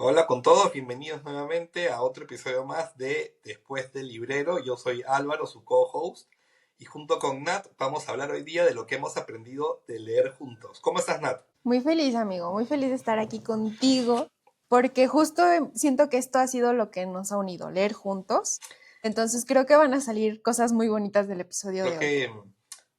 Hola con todos, bienvenidos nuevamente a otro episodio más de Después del Librero. Yo soy Álvaro, su co-host, y junto con Nat vamos a hablar hoy día de lo que hemos aprendido de leer juntos. ¿Cómo estás, Nat? Muy feliz, amigo, muy feliz de estar aquí contigo, porque justo siento que esto ha sido lo que nos ha unido, leer juntos. Entonces creo que van a salir cosas muy bonitas del episodio Creo de hoy. que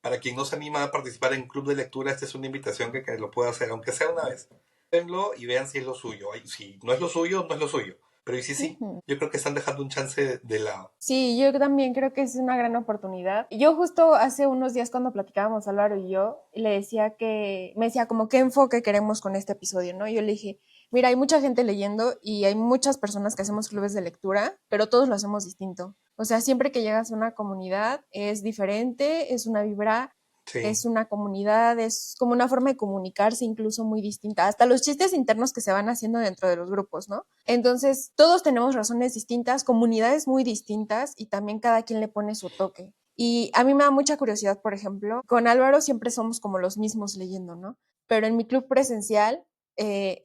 para quien no se anima a participar en club de lectura, esta es una invitación que lo pueda hacer, aunque sea una vez. Véanlo y vean si es lo suyo. Ay, si no es lo suyo, no es lo suyo. Pero ¿y si sí? Ujú. Yo creo que están dejando un chance de lado. Sí, yo también creo que es una gran oportunidad. Yo justo hace unos días cuando platicábamos Álvaro y yo, le decía me decía como qué enfoque queremos con este episodio, ¿no? Yo le dije, mira, hay mucha gente leyendo y hay muchas personas que hacemos clubes de lectura, pero todos lo hacemos distinto. O sea, siempre que llegas a una comunidad es diferente, es una vibra, Sí. es una comunidad, es como una forma de comunicarse incluso muy distinta, hasta los chistes internos que se van haciendo dentro de los grupos, ¿no? Entonces, todos tenemos razones distintas, comunidades muy distintas y también cada quien le pone su toque. Y a mí me da mucha curiosidad, por ejemplo, con Álvaro siempre somos como los mismos leyendo, ¿no? Pero en mi club presencial,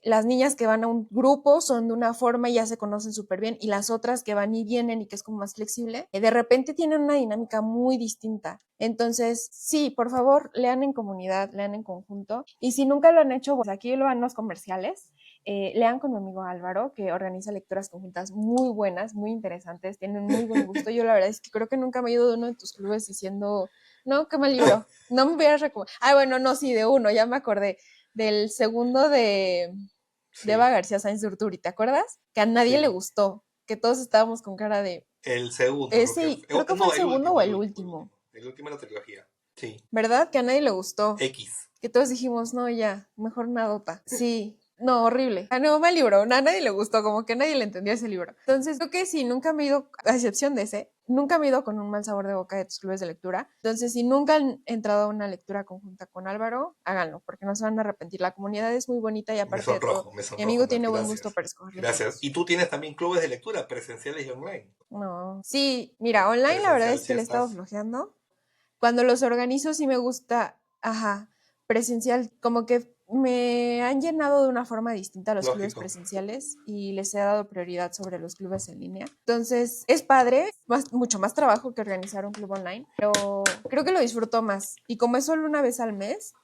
las niñas que van a un grupo son de una forma y ya se conocen súper bien, y las otras que van y vienen y que es como más flexible, de repente tienen una dinámica muy distinta. Entonces, sí, por favor, lean en comunidad, lean en conjunto. Y si nunca lo han hecho, pues aquí lo van los comerciales. Lean con mi amigo Álvaro, que organiza lecturas conjuntas muy buenas, muy interesantes, tienen muy buen gusto. Yo la verdad es que creo que nunca me he ido de uno de tus clubes diciendo, no, qué mal libro, no me hubieras recomendado. Ah, bueno, no, sí, de uno, ya me acordé, del segundo de Eva Sí, García Sáenz de Urturi, ¿te acuerdas? Que a nadie le sí. gustó, que todos estábamos con cara de, El segundo, ese, creo que fue el no, segundo o el el último, último. El último de la trilogía. Sí. ¿verdad? Que a nadie le gustó. X. Que todos dijimos, no, ya, mejor nadota. Sí, no, horrible. Ah, no, mal libro, a nadie le gustó, como que nadie le entendió ese libro. Entonces, creo que sí, nunca me he ido, a excepción de ese, nunca me he ido con un mal sabor de boca de tus clubes de lectura. Entonces, si nunca han entrado a una lectura conjunta con Álvaro, háganlo, porque no se van a arrepentir. La comunidad es muy bonita y aparte de todo, Me mi sonrojo, amigo Nat. tiene buen gusto Gracias. para escoger los Gracias. libros. Y tú tienes también clubes de lectura, presenciales y online. No, sí, mira, online la verdad Presencial es sí que le he estado estás. flojeando. Cuando los organizo sí me gusta, ajá, presencial, como que me han llenado de una forma distinta los clubes Lógico. presenciales y les he dado prioridad sobre los clubes en línea. Entonces, es padre, mucho más trabajo que organizar un club online, pero creo que lo disfruto más. Y como es solo una vez al mes,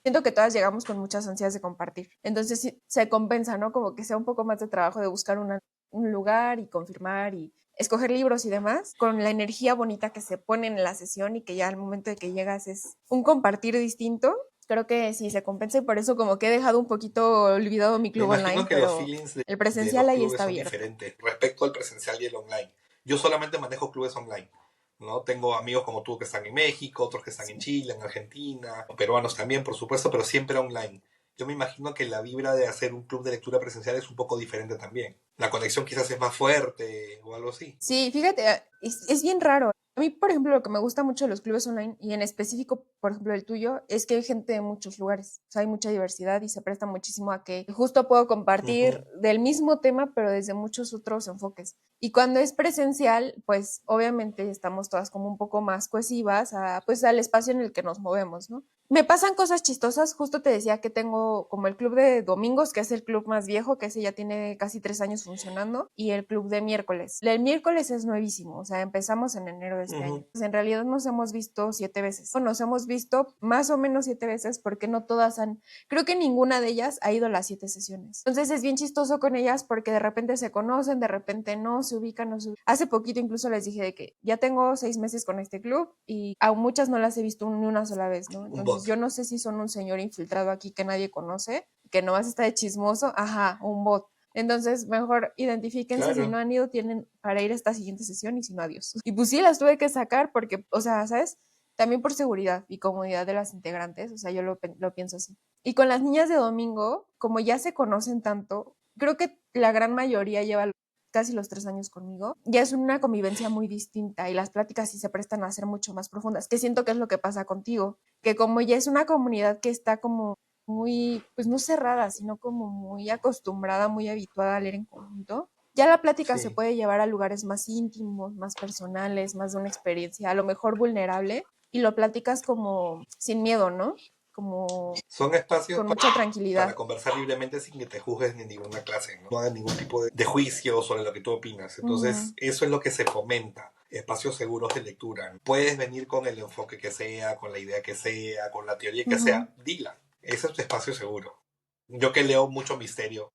siento que todas llegamos con muchas ansias de compartir. Entonces, sí, se compensa, ¿no? Como que sea un poco más de trabajo de buscar un lugar y confirmar y escoger libros y demás, con la energía bonita que se pone en la sesión y que ya al momento de que llegas es un compartir distinto. Creo que sí se compensa y por eso como que he dejado un poquito olvidado mi Me club imagino online, que los pero feelings el de presencial los ahí clubes está son abierto. diferentes respecto al presencial y el online. Yo solamente manejo clubes online. ¿No? Tengo amigos como tú que están en México, otros que están en Sí. Chile, en Argentina, peruanos también, por supuesto, pero siempre online. Yo me imagino que la vibra de hacer un club de lectura presencial es un poco diferente también. La conexión quizás es más fuerte o algo así. Sí, fíjate, es bien raro. A mí, por ejemplo, lo que me gusta mucho de los clubes online y en específico, por ejemplo, el tuyo, es que hay gente de muchos lugares. O sea, hay mucha diversidad y se presta muchísimo a que justo puedo compartir Ujú. del mismo tema, pero desde muchos otros enfoques. Y cuando es presencial, pues obviamente estamos todas como un poco más cohesivas a, pues, al espacio en el que nos movemos, ¿no? Me pasan cosas chistosas, justo te decía que tengo como el club de domingos, que es el club más viejo, que ese ya tiene casi 3 años funcionando, y el club de miércoles. El miércoles es nuevísimo, o sea, empezamos en enero de este año. Ujú. Pues en realidad nos hemos visto 7 veces. Nos hemos visto más o menos 7 veces porque no todas han, creo que ninguna de ellas ha ido a las 7 sesiones. Entonces es bien chistoso con ellas porque de repente se conocen, de repente no, se ubican, no se ubican. Hace poquito incluso les dije de que ya tengo 6 meses con este club y a muchas no las he visto ni una sola vez, ¿no? Un Entonces bot. yo no sé si son un señor infiltrado aquí que nadie conoce, que nomás está de chismoso, ajá, un bot. Entonces, mejor identifíquense, si no Claro. han ido, tienen para ir a esta siguiente sesión y si no, adiós. Y pues sí, las tuve que sacar porque, o sea, ¿sabes? También por seguridad y comodidad de las integrantes, o sea, yo lo pienso así. Y con las niñas de domingo, como ya se conocen tanto, creo que la gran mayoría lleva casi los 3 años conmigo, ya es una convivencia muy distinta y las pláticas sí se prestan a ser mucho más profundas, que siento que es lo que pasa contigo, que como ya es una comunidad que está como muy, pues no cerrada, sino como muy acostumbrada, muy habituada a leer en conjunto, ya la plática se Sí. puede llevar a lugares más íntimos, más personales, más de una experiencia, a lo mejor vulnerable, y lo platicas como sin miedo, ¿no? como Son espacios con mucha para tranquilidad. conversar libremente sin que te juzgues ni en ninguna clase, ¿no? No hagas ningún tipo de juicio sobre lo que tú opinas. Entonces, Ujú, eso es lo que se fomenta. Espacios seguros de lectura. Puedes venir con el enfoque que sea, con la idea que sea, con la teoría que ujú, sea. Dila. Ese es tu espacio seguro. Yo que leo mucho misterio,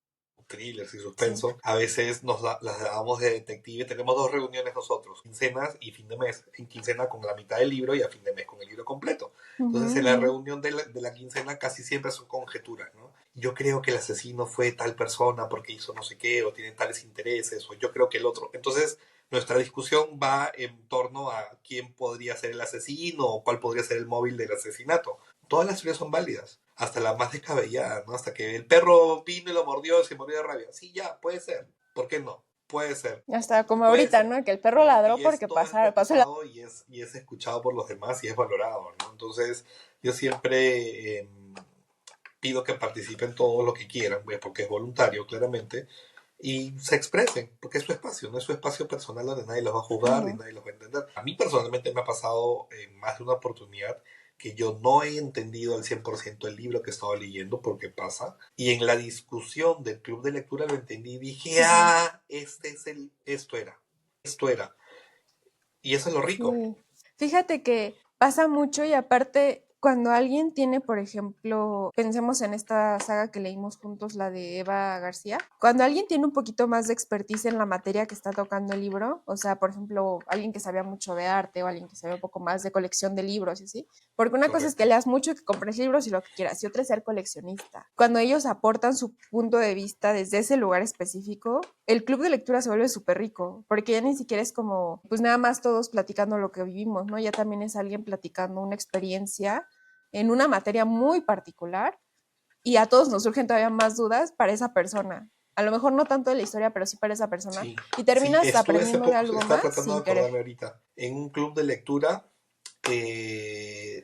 thrillers y sí. suspenso, a veces las damos de detective. Tenemos dos reuniones nosotros, quincenas y fin de mes. En quincena con la mitad del libro y a fin de mes con el libro completo. Ujú, Entonces en la ujú. reunión de la quincena casi siempre son conjeturas, ¿no? Yo creo que el asesino fue tal persona porque hizo no sé qué, o tiene tales intereses, o yo creo que el otro. Entonces nuestra discusión va en torno a quién podría ser el asesino o cuál podría ser el móvil del asesinato. Todas las teorías son válidas, hasta la más descabellada, ¿no? Hasta que el perro vino y lo mordió y se murió de rabia. Sí, ya, puede ser. ¿Por qué no? Puede ser. Hasta como Puede ahorita, ser. ¿no? Que el perro ¿No? ladró Y es porque todo es pasó la... respetado y es escuchado por los demás y es valorado, ¿no? Entonces, yo siempre pido que participen todos los que quieran, pues, porque es voluntario, claramente, y se expresen, porque es su espacio, no es su espacio personal donde nadie los va a juzgar y Ujú. nadie los va a entender. A mí personalmente me ha pasado en más de una oportunidad que yo no he entendido al 100% el libro que estaba leyendo, porque pasa, y en la discusión del club de lectura lo entendí y dije, Ujú. esto era, y eso es lo rico. Sí, fíjate que pasa mucho y aparte cuando alguien tiene, por ejemplo, pensemos en esta saga que leímos juntos, la de Eva García, cuando alguien tiene un poquito más de expertise en la materia que está tocando el libro, o sea, por ejemplo, alguien que sabía mucho de arte o alguien que sabía un poco más de colección de libros y así, porque una cosa es que Correcto. leas mucho y que compres libros y lo que quieras, y otra es ser coleccionista. Cuando ellos aportan su punto de vista desde ese lugar específico, el club de lectura se vuelve súper rico, porque ya ni siquiera es como, pues nada más todos platicando lo que vivimos, ¿no? Ya también es alguien platicando una experiencia en una materia muy particular y a todos nos surgen todavía más dudas para esa persona. A lo mejor no tanto de la historia, pero sí para esa persona. Sí, Y sí, terminas estuve hace aprendiendo de poco, algo estaba más tratando de sin querer. acordarme ahorita, en un club de lectura. eh,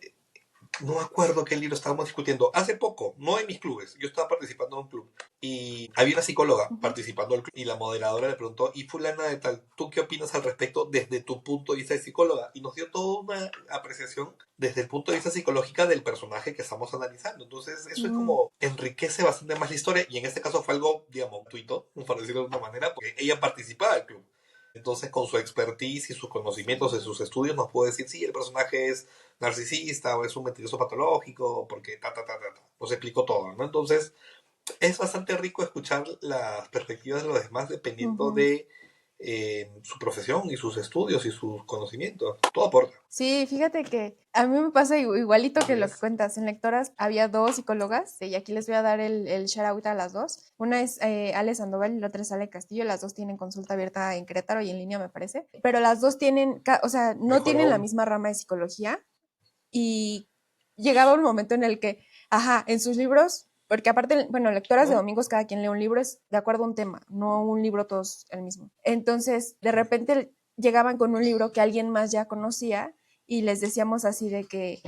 no me acuerdo qué libro estábamos discutiendo. Hace poco, no en mis clubes, yo estaba participando en un club y había una psicóloga Ujú. participando del club y la moderadora le preguntó, y fulana de tal, ¿tú qué opinas al respecto desde tu punto de vista de psicóloga? Y nos dio toda una apreciación desde el punto de vista psicológica del personaje que estamos analizando. Entonces eso es Mm, como enriquece bastante más la historia y en este caso fue algo, digamos, tuito, por decirlo de una manera, porque ella participaba del club. Entonces, con su expertise y sus conocimientos de sí. sus estudios, nos puede decir si el personaje es narcisista o es un mentiroso patológico, porque nos explicó todo, ¿no? Entonces, es bastante rico escuchar las perspectivas de los demás dependiendo Ujú. de su profesión y sus estudios y sus conocimientos. Todo aporta. Sí, fíjate que a mí me pasa igualito que lo que ¿Ves? cuentas. En lectoras había dos psicólogas y aquí les voy a dar el shout out a las dos. Una es Ale Sandoval y la otra es Ale Castillo. Las dos tienen consulta abierta en Querétaro y en línea, me parece. Pero las dos tienen, o sea, no Mejor tienen la aún. misma rama de psicología y llegaba un momento en el que, ajá, en sus libros, porque aparte, bueno, lectoras de ¿Mm? domingos, cada quien lee un libro, es de acuerdo a un tema, no un libro todos el mismo. Entonces, de repente llegaban con un libro que alguien más ya conocía y les decíamos así de que,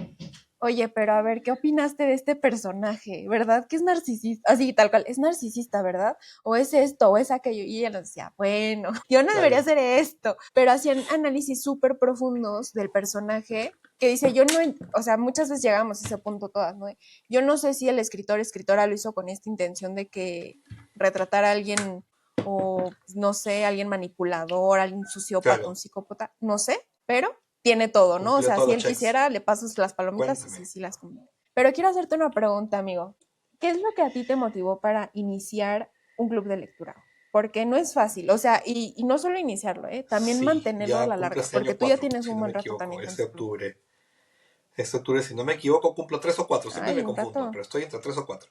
oye, pero a ver, ¿qué opinaste de este personaje? ¿Verdad que es narcisista? Así, tal cual, es narcisista, ¿verdad? O es esto, o es aquello. Y ella nos decía, bueno, yo no debería Claro, hacer esto, pero hacían análisis súper profundos del personaje que dice, yo no, o sea, muchas veces llegamos a ese punto todas, ¿no? Yo no sé si el escritora lo hizo con esta intención de que retratar a alguien o, no sé, alguien manipulador, alguien sociópata, un claro. psicópata, no sé, pero tiene todo, ¿no? O Cumplió sea, todos si los él checks. quisiera, le pasas las palomitas y sí, Cuéntame. sí las cumple. Pero quiero hacerte una pregunta, amigo. ¿Qué es lo que a ti te motivó para iniciar un club de lectura? Porque no es fácil, o sea, y no solo iniciarlo, ¿eh? También Sí, mantenerlo a ya la cumple larga, este porque año tú ya 4, tienes si un no me buen rato equivoco. también con Este tu club. octubre. Este octubre, si no me equivoco, cumplo 3 o 4. Siempre Ay, me un confundo, rato. pero estoy entre 3 o 4.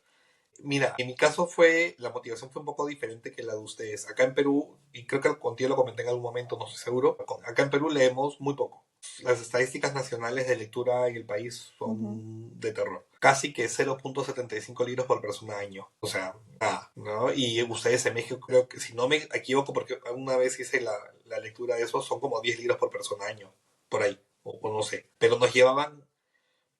Mira, en mi caso fue, la motivación fue un poco diferente que la de ustedes. Acá en Perú, y creo que contigo lo comenté en algún momento, no estoy seguro, acá en Perú leemos muy poco. Las estadísticas nacionales de lectura en el país Ujú. son de terror. Casi que 0,75 libros por persona año. O sea, nada, ¿no? Y ustedes en México creo que, si no me equivoco, porque una vez hice la lectura de eso, son como 10 libros por persona año, por ahí, o no sé. Pero nos llevaban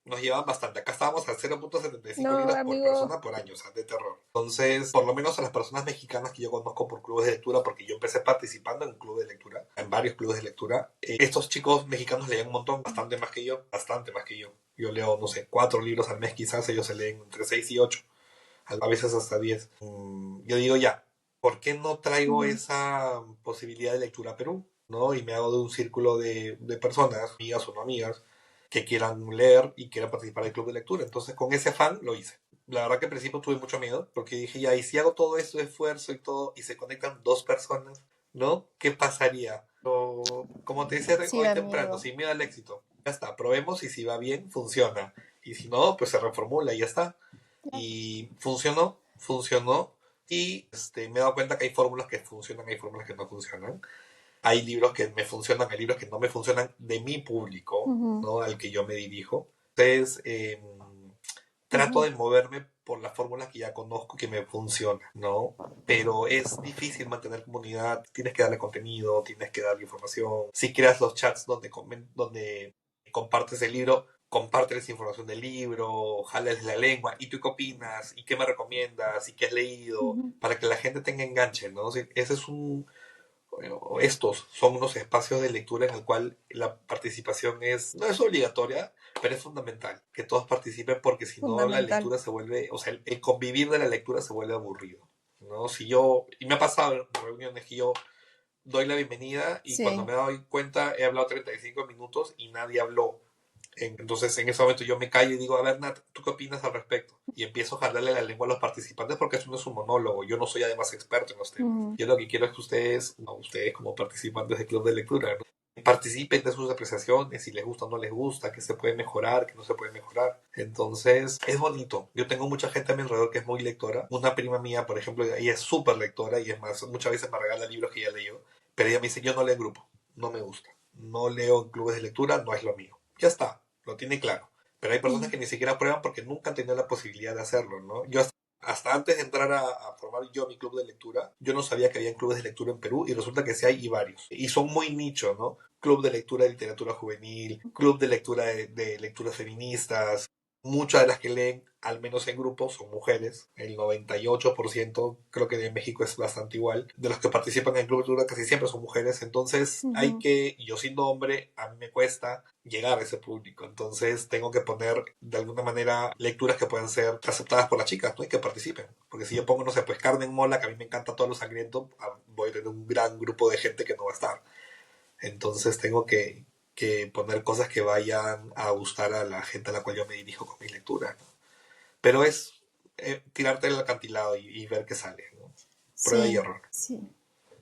nos llevan bastante. Acá estábamos a 0.75 No, libras por amigo. persona por año, o sea, de terror. Entonces, por lo menos a las personas mexicanas que yo conozco por clubes de lectura, porque yo empecé participando en un club de lectura, en varios clubes de lectura, estos chicos mexicanos leen un montón, bastante más que yo, bastante más que yo. Yo leo, no sé, 4 libros al mes quizás, ellos se leen entre 6 y 8, a veces hasta 10. Yo digo ya, ¿por qué no traigo Ujú. esa posibilidad de lectura a Perú? ¿No? Y me hago de un círculo de personas, amigas o no amigas, que quieran leer y quieran participar del club de lectura. Entonces, con ese afán lo hice. La verdad que al principio tuve mucho miedo, porque dije, ya, y si hago todo esto de esfuerzo y todo, y se conectan 2 personas, ¿no? ¿Qué pasaría? Como te decía Sí hoy da temprano, miedo. sin miedo al éxito. Ya está, probemos y si va bien, funciona. Y si no, pues se reformula y ya está. Y funcionó, funcionó. Y me he dado cuenta que hay fórmulas que funcionan, hay fórmulas que no funcionan. Hay libros que me funcionan, hay libros que no me funcionan de mi público, Ujú, ¿no? Al que yo me dirijo. Entonces, trato ujú. de moverme por las fórmulas que ya conozco que me funcionan, ¿no? Pero es difícil mantener comunidad, tienes que darle contenido, tienes que darle información. Si creas los chats donde compartes el libro, compárteles información del libro, jálales la lengua, ¿y tú qué opinas? ¿Y qué me recomiendas? ¿Y qué has leído? Ujú. Para que la gente tenga enganche, ¿no? Sí, ese es bueno, estos son unos espacios de lectura en el cual la participación no es obligatoria, pero es fundamental que todos participen porque si no la Fundamental. lectura se vuelve, o sea, el convivir de la lectura se vuelve aburrido, ¿no? Si yo, y me ha pasado en reuniones que yo doy la bienvenida y cuando Sí, me doy cuenta he hablado 35 minutos y nadie habló. Entonces en ese momento yo me callo y digo, a ver, Nat, ¿tú qué opinas al respecto? Y empiezo a jalarle la lengua a los participantes porque eso no es un monólogo, yo no soy además experto en los temas. ujú, Yo lo que quiero es que ustedes, no, ustedes como participantes del club de lectura, ¿no? Participen de sus apreciaciones, si les gusta o no les gusta, qué se puede mejorar, qué no se puede mejorar. Entonces, es bonito. Yo tengo mucha gente a mi alrededor que es muy lectora. Una prima mía, por ejemplo, ella es súper lectora y es más, muchas veces me regala libros que ella leyó, pero ella me dice, yo no leo en grupo, no me gusta. No leo en clubes de lectura, no es lo mío. Ya está, lo tiene claro. Pero hay personas ujú, que ni siquiera prueban porque nunca han tenido la posibilidad de hacerlo, ¿no? Yo hasta antes de entrar a formar yo mi club de lectura, yo no sabía que había clubes de lectura en Perú y resulta que sí hay y varios. Y son muy nicho, ¿no? Club de lectura de literatura juvenil, club de lectura de lecturas feministas. Muchas de las que leen, al menos en grupo, son mujeres. El 98% creo que de México es bastante igual. De los que participan en el club de lectura casi siempre son mujeres. Entonces hay ujú. que, yo siendo hombre, a mí me cuesta llegar a ese público. Entonces tengo que poner de alguna manera lecturas que puedan ser aceptadas por las chicas, ¿no? Y que participen. Porque si yo pongo, no sé, pues Carmen Mola, que a mí me encanta todo lo sangriento, voy a tener un gran grupo de gente que no va a estar. Entonces tengo que poner cosas que vayan a gustar a la gente a la cual yo me dirijo con mi lectura, ¿no? Pero es tirarte el acantilado y ver qué sale, ¿no? Prueba y Sí, error. sí.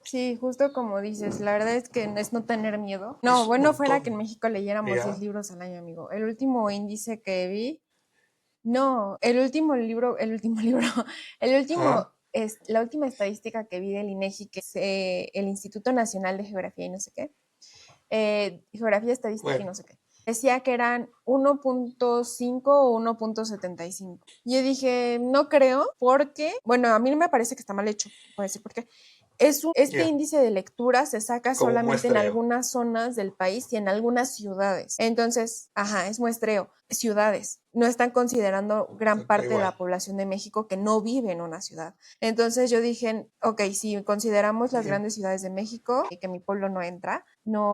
Sí, justo como dices, la verdad es que es no tener miedo. No, Es un bueno, fuera que en montón. México leyéramos 10 ¿Ya? libros al año, amigo. El último índice que vi, no, el último libro, el último ¿Ah? es la última estadística que vi del INEGI, que es el Instituto Nacional de Geografía y no sé qué, Geografía, Estadística y Bueno, no sé qué. Decía que eran 1.5 o 1.75. Yo dije, no creo, porque, bueno, a mí me parece que está mal hecho, voy a decir por qué. Este ya. índice de lectura se saca Como un solamente en muestreo. algunas zonas del país y en algunas ciudades. Entonces, ajá, es muestreo. Ciudades. No están considerando gran Da parte de igual. la población de México que no vive en una ciudad. Entonces yo dije, ok, si consideramos las Ya. grandes ciudades de México y que mi pueblo no entra, no,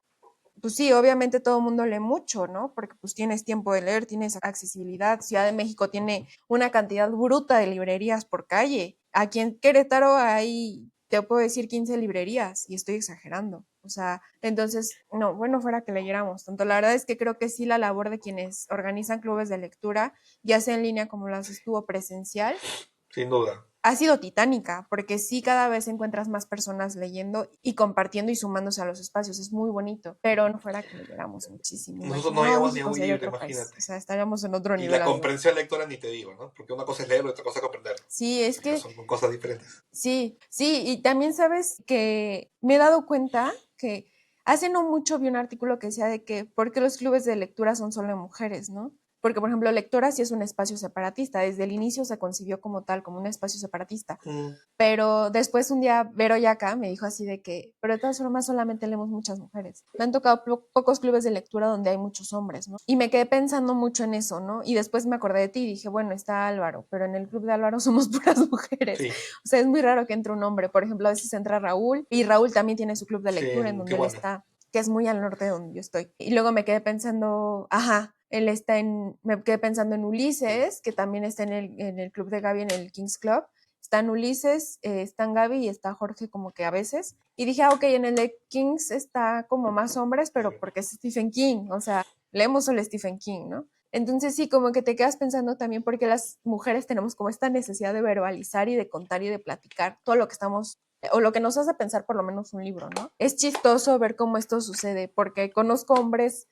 pues sí, obviamente todo el mundo lee mucho, ¿no? Porque pues tienes tiempo de leer, tienes accesibilidad. Ciudad de México tiene una cantidad bruta de librerías por calle. Aquí en Querétaro hay, te puedo decir, 15 librerías y estoy exagerando. O sea, entonces, no, bueno, fuera que leyéramos tanto. La verdad es que creo que sí la labor de quienes organizan clubes de lectura, ya sea en línea como las estuvo presencial, Sin duda. ha sido titánica, porque sí cada vez encuentras más personas leyendo y compartiendo y sumándose a los espacios, es muy bonito, pero no fuera que leyéramos muchísimo, Nosotros imagina, no no, llegamos ni a México un sería libro, otro país, o imagínate. sea, estaríamos en otro Y nivel, la amigo. comprensión lectora ni te digo, ¿no? Porque una cosa es leerlo y otra cosa es comprenderlo. Sí, es Ya que son cosas diferentes. sí, sí, y también sabes que me he dado cuenta que hace no mucho vi un artículo que decía de que por qué los clubes de lectura son solo de mujeres, ¿no? porque por ejemplo Lectora sí es un espacio separatista, desde el inicio se concibió como tal, como un espacio separatista, pero después un día Vero Yaca me dijo así de que, pero de todas formas solamente leemos muchas mujeres, me han tocado pocos clubes de lectura donde hay muchos hombres, ¿no? Y me quedé pensando mucho en eso, ¿no? Y después me acordé de ti y dije, bueno, está Álvaro, pero en el club de Álvaro somos puras mujeres, Sí. o sea, es muy raro que entre un hombre, por ejemplo, a veces entra Raúl, y Raúl también tiene su club de lectura en donde él está, que es muy al norte de donde yo estoy. Y luego me quedé pensando, él está me quedé pensando en Ulises, que también está en el club de Gaby, en el Kings Club. Están Ulises, están Gaby y está Jorge como que a veces. Y dije, ok, en el de Kings está como más hombres, pero porque es Stephen King, o sea, leemos solo Stephen King, ¿no? Entonces sí, como que te quedas pensando también porque las mujeres tenemos como esta necesidad de verbalizar y de contar y de platicar todo lo que estamos, o lo que nos hace pensar por lo menos un libro, ¿no? Es chistoso ver cómo esto sucede, porque conozco hombres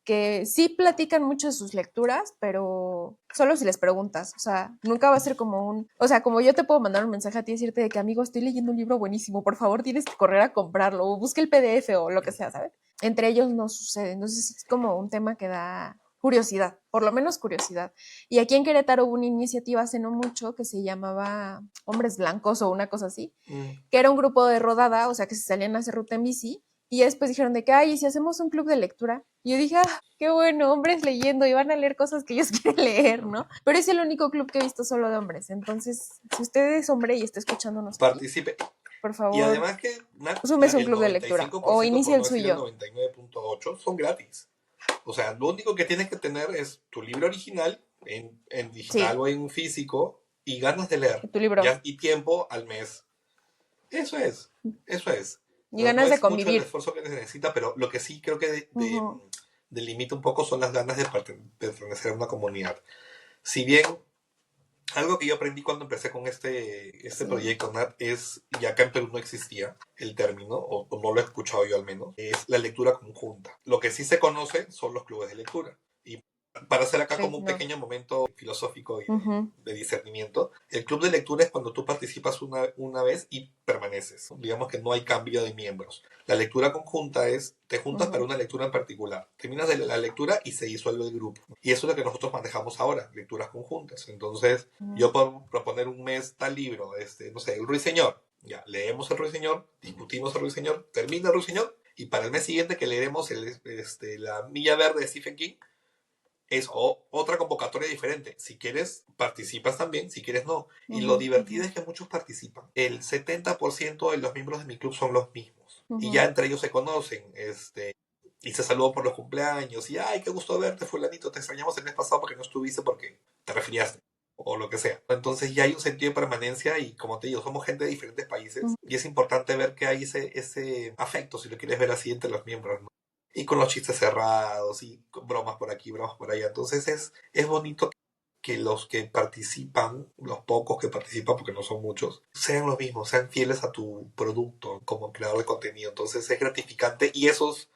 que sí platican mucho de sus lecturas, pero solo si les preguntas, o sea, nunca va a ser o sea, como yo te puedo mandar un mensaje a ti y decirte de que, amigo, estoy leyendo un libro buenísimo, por favor tienes que correr a comprarlo, o busque el PDF o lo que sea, ¿sabes? Entre ellos no sucede, entonces es como un tema que da curiosidad, por lo menos curiosidad. Y aquí en Querétaro hubo una iniciativa hace no mucho que se llamaba Hombres Blancos o una cosa así, que era un grupo de rodada, o sea, que se salían a hacer ruta en bici, y después dijeron de que, ay, ¿y si hacemos un club de lectura? Y yo dije, qué bueno, hombres leyendo, y van a leer cosas que ellos quieren leer, ¿no? Pero es el único club que he visto solo de hombres, entonces, si usted es hombre y está escuchándonos aquí, participe. por favor, Y además que súmese un el club de lectura, 95%, o inicie por el no decir el suyo. 99.8%, son gratis. O sea, lo único que tienes que tener es tu libro original en digital Sí, o en físico y ganas de leer. tu libro. Y tiempo al mes. Eso es, eso es. Y No, no ganas de es mucho el convivir. esfuerzo que se necesita, pero lo que sí creo que Uh-huh. delimita un poco son las ganas de pertenecer a una comunidad. Si bien algo que yo aprendí cuando empecé con este Sí. proyecto, Nat, es, ya acá en Perú no existía el término, o no lo he escuchado yo al menos, es la lectura conjunta. Lo que sí se conoce son los clubes de lectura. Y para hacer acá Sí, como un no. pequeño momento filosófico y Uh-huh. de discernimiento, el club de lectura es cuando tú participas una vez y permaneces. Digamos que no hay cambio de miembros. La lectura conjunta es, te juntas para Uh-huh. una lectura en particular. Terminas de la lectura y se disuelve el grupo. Y eso es lo que nosotros manejamos ahora, lecturas conjuntas. Entonces, yo puedo proponer un mes tal libro, no sé, el Ruiseñor. Ya, leemos el Ruiseñor, discutimos el Ruiseñor, termina el Ruiseñor, y para el mes siguiente que leeremos la Milla Verde de Stephen King, es otra convocatoria diferente. Si quieres, participas también, si quieres, no. Y lo divertido es que muchos participan. El 70% de los miembros de mi club son los mismos. Y ya entre ellos se conocen, y se saludan por los cumpleaños, y ay, qué gusto verte, fulanito, te extrañamos el mes pasado porque no estuviste porque te resfriaste, o lo que sea. Entonces ya hay un sentido de permanencia y como te digo, somos gente de diferentes países y es importante ver que hay ese afecto, si lo quieres ver así, entre los miembros, ¿no? Y con los chistes cerrados y con bromas por aquí, bromas por allá. Entonces es bonito que los que participan, los pocos que participan, porque no son muchos, sean los mismos, sean fieles a tu producto como creador de contenido. Entonces es gratificante y esos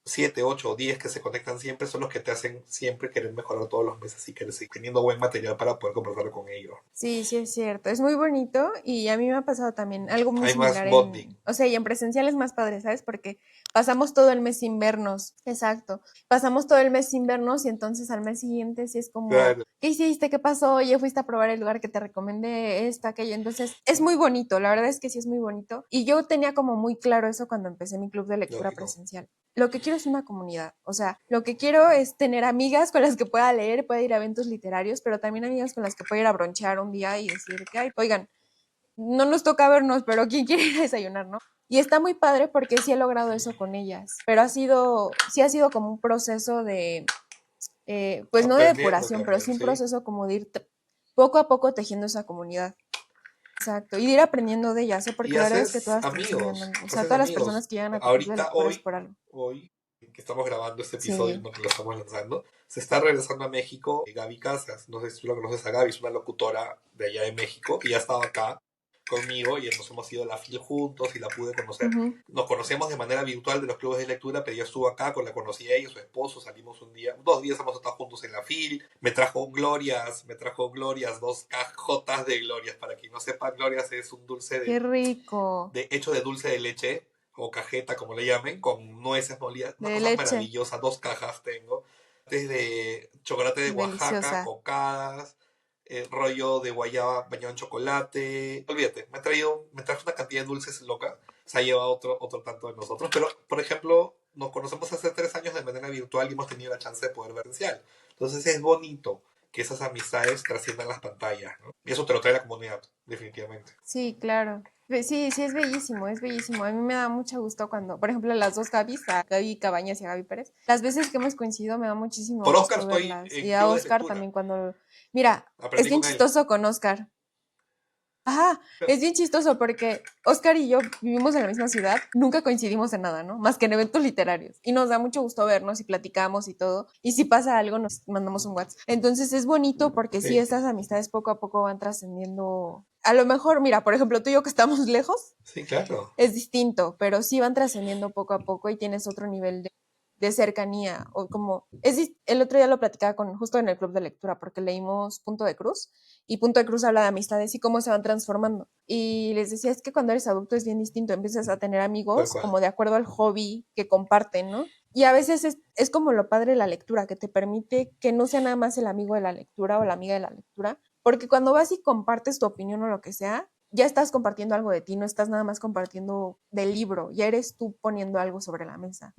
7, 8 o 10 que se conectan siempre son los que te hacen siempre querer mejorar todos los meses y querer seguir teniendo buen material para poder conversar con ellos. Sí, sí es cierto, es muy bonito y a mí me ha pasado también algo muy Hay más similar bonding. o sea, y en presencial es más padre, ¿sabes? Porque pasamos todo el mes sin vernos, exacto, pasamos todo el mes sin vernos y entonces al mes siguiente sí es como, Claro. ¿qué hiciste? ¿Qué pasó? Oye, fuiste a probar el lugar que te recomendé, esto, aquello, entonces es muy bonito, la verdad es que sí es muy bonito y yo tenía como muy claro eso cuando empecé mi club de lectura Lógico. presencial. Lo que quiero es una comunidad, o sea, lo que quiero es tener amigas con las que pueda leer, pueda ir a eventos literarios, pero también amigas con las que pueda ir a bronchear un día y decir que, ay, oigan, no nos toca vernos, pero ¿quién quiere ir a desayunar, no? Y está muy padre porque sí he logrado eso con ellas, pero sí ha sido como un proceso pues no de Aprendiendo depuración, pero también, sí un sí. proceso como de ir poco a poco tejiendo esa comunidad. Exacto, y de ir aprendiendo de ellas, ¿eh? Y Porque la verdad es que todas te amigos, enseñan, o sea, haces todas las amigos. personas que llegan a tu club de Ahorita, lectura es por algo. hoy, que estamos grabando este episodio, Sí. no que lo estamos lanzando, se está regresando a México Gaby Casas. No sé si tú la conoces a Gaby, es una locutora de allá de México y ya estaba acá conmigo y nos hemos ido a la FIL juntos y la pude conocer. Uh-huh. Nos conocemos de manera virtual de los clubes de lectura, pero ella estuvo acá, la conocí a ella, su esposo, salimos un día, 2 días hemos estado juntos en la FIL, me trajo glorias, 2 cajotas de glorias, para quien no sepa, glorias es un dulce Qué rico. hecho de dulce de leche, o cajeta como le llamen, con nueces molidas, una De cosa leche. maravillosa, 2 cajas tengo. Desde chocolate de Oaxaca, Deliciosa. cocadas, rollo de guayaba bañado en chocolate. Olvídate, me trajo una cantidad de dulces loca. Se ha llevado otro tanto de nosotros. Pero, por ejemplo, nos conocemos hace 3 años de manera virtual y hemos tenido la chance de poder ver presencial. Entonces es bonito que esas amistades trasciendan las pantallas, ¿no? Y eso te lo trae la comunidad, definitivamente. Sí, claro. Sí, sí, es bellísimo, es bellísimo. A mí me da mucho gusto cuando, por ejemplo, las dos Gabis, a Gaby Cabañas y a Gaby Pérez, las veces que hemos coincidido me da muchísimo Por Oscar gusto estoy verlas. Y en a club de Oscar lectura. también cuando... Mira, es Aprendí bien con él. chistoso con Oscar. Ajá, es bien chistoso porque Oscar y yo vivimos en la misma ciudad, nunca coincidimos en nada, ¿no? Más que en eventos literarios. Y nos da mucho gusto vernos y platicamos y todo. Y si pasa algo, nos mandamos un WhatsApp. Entonces es bonito porque sí, Sí, estas amistades poco a poco van trascendiendo. A lo mejor, mira, por ejemplo, tú y yo que estamos lejos, sí, claro. es distinto, pero sí van trascendiendo poco a poco y tienes otro nivel de cercanía. O como, el otro día lo platicaba con, justo en el club de lectura, porque leímos Punto de Cruz, y Punto de Cruz habla de amistades y cómo se van transformando. Y les decía, es que cuando eres adulto es bien distinto, empiezas a tener Tal amigos cual. como de acuerdo al hobby que comparten, ¿no? Y a veces es como lo padre de la lectura, que te permite que no sea nada más el amigo de la lectura o la amiga de la lectura, porque cuando vas y compartes tu opinión o lo que sea, ya estás compartiendo algo de ti, no estás nada más compartiendo del libro, ya eres tú poniendo algo sobre la mesa.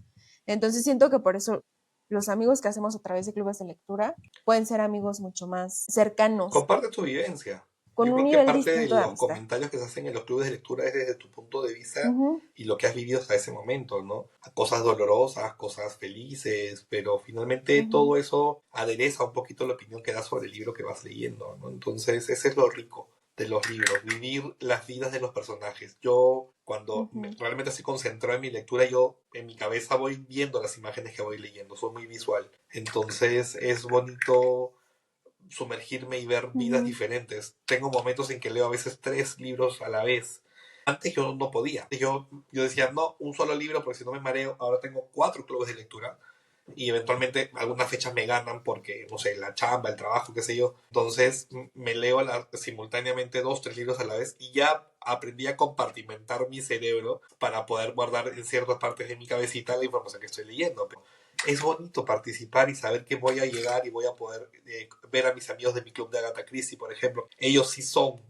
Entonces siento que por eso los amigos que hacemos a través de clubes de lectura pueden ser amigos mucho más cercanos, Comparte tu vivencia. con Yo un creo que nivel parte de distinto de los amistad. comentarios que se hacen en los clubes de lectura es desde tu punto de vista Ujú, y lo que has vivido hasta ese momento, ¿no? Cosas dolorosas, cosas felices, pero finalmente ujú, todo eso adereza un poquito la opinión que das sobre el libro que vas leyendo, ¿no? Entonces, ese es lo rico de los libros, vivir las vidas de los personajes. Yo, cuando ujú, realmente estoy concentrado en mi lectura, yo en mi cabeza voy viendo las imágenes que voy leyendo, soy muy visual. Entonces, es bonito sumergirme y ver vidas ujú, diferentes. Tengo momentos en que leo a veces 3 libros a la vez. Antes yo no podía. Yo decía, no, un solo libro porque si no me mareo. Ahora tengo 4 clubes de lectura y eventualmente algunas fechas me ganan porque, no sé, la chamba, el trabajo, qué sé yo. Entonces me leo simultáneamente 2, 3 libros a la vez y ya aprendí a compartimentar mi cerebro para poder guardar en ciertas partes de mi cabecita la información que estoy leyendo. Pero es bonito participar y saber que voy a llegar y voy a poder ver a mis amigos de mi club de Agatha Christie, por ejemplo. Ellos sí son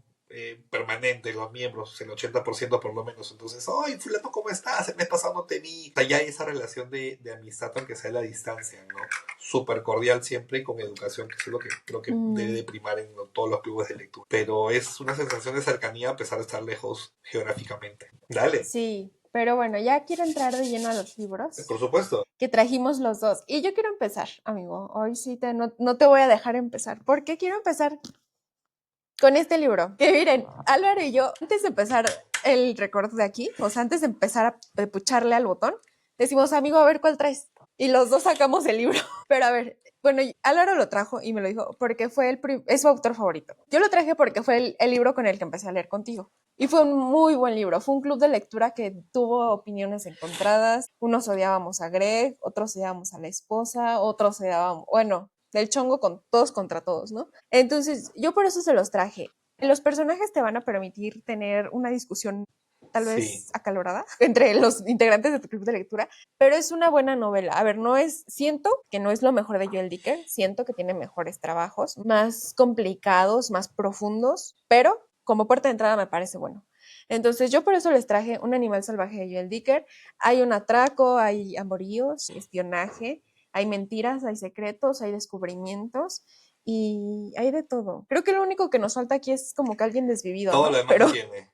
permanentes, los miembros, el 80% por lo menos. Entonces, ¡ay, fulano, ¿cómo estás? El mes pasado no te vi. O sea, ya hay esa relación de amistad, aunque sea a la distancia, ¿no? Súper cordial siempre y con educación, que es lo que creo que debe ujú. de primar en todos los clubes de lectura. Pero es una sensación de cercanía a pesar de estar lejos geográficamente. Dale, Sí, pero bueno, ya quiero entrar de lleno a los libros por supuesto. que trajimos los dos. Y yo quiero empezar, amigo. Hoy sí no te voy a dejar empezar. ¿Por qué quiero empezar con este libro? Que miren, Álvaro y yo, antes de empezar el recorte de aquí, o sea, antes de empezar a pucharle al botón, decimos, amigo, a ver cuál traes. Y los dos sacamos el libro. Pero a ver, bueno, Álvaro lo trajo y me lo dijo porque fue es su autor favorito. Yo lo traje porque fue el libro con el que empecé a leer contigo. Y fue un muy buen libro. Fue un club de lectura que tuvo opiniones encontradas. Unos odiábamos a Greg, otros odiábamos a la esposa, otros odiábamos, bueno, del chongo con todos contra todos, ¿no? Entonces, yo por eso se los traje. Los personajes te van a permitir tener una discusión tal Sí, vez acalorada entre los integrantes de tu club de lectura, pero es una buena novela. A ver, siento que no es lo mejor de Joel Dicker, siento que tiene mejores trabajos, más complicados, más profundos, pero como puerta de entrada me parece bueno. Entonces yo por eso les traje Un animal salvaje de Joel Dicker. Hay un atraco, hay amoríos, espionaje, hay mentiras, hay secretos, hay descubrimientos y hay de todo. Creo que lo único que nos falta aquí es como que alguien desvivido, todo lo ¿no? demás Pero lo tiene.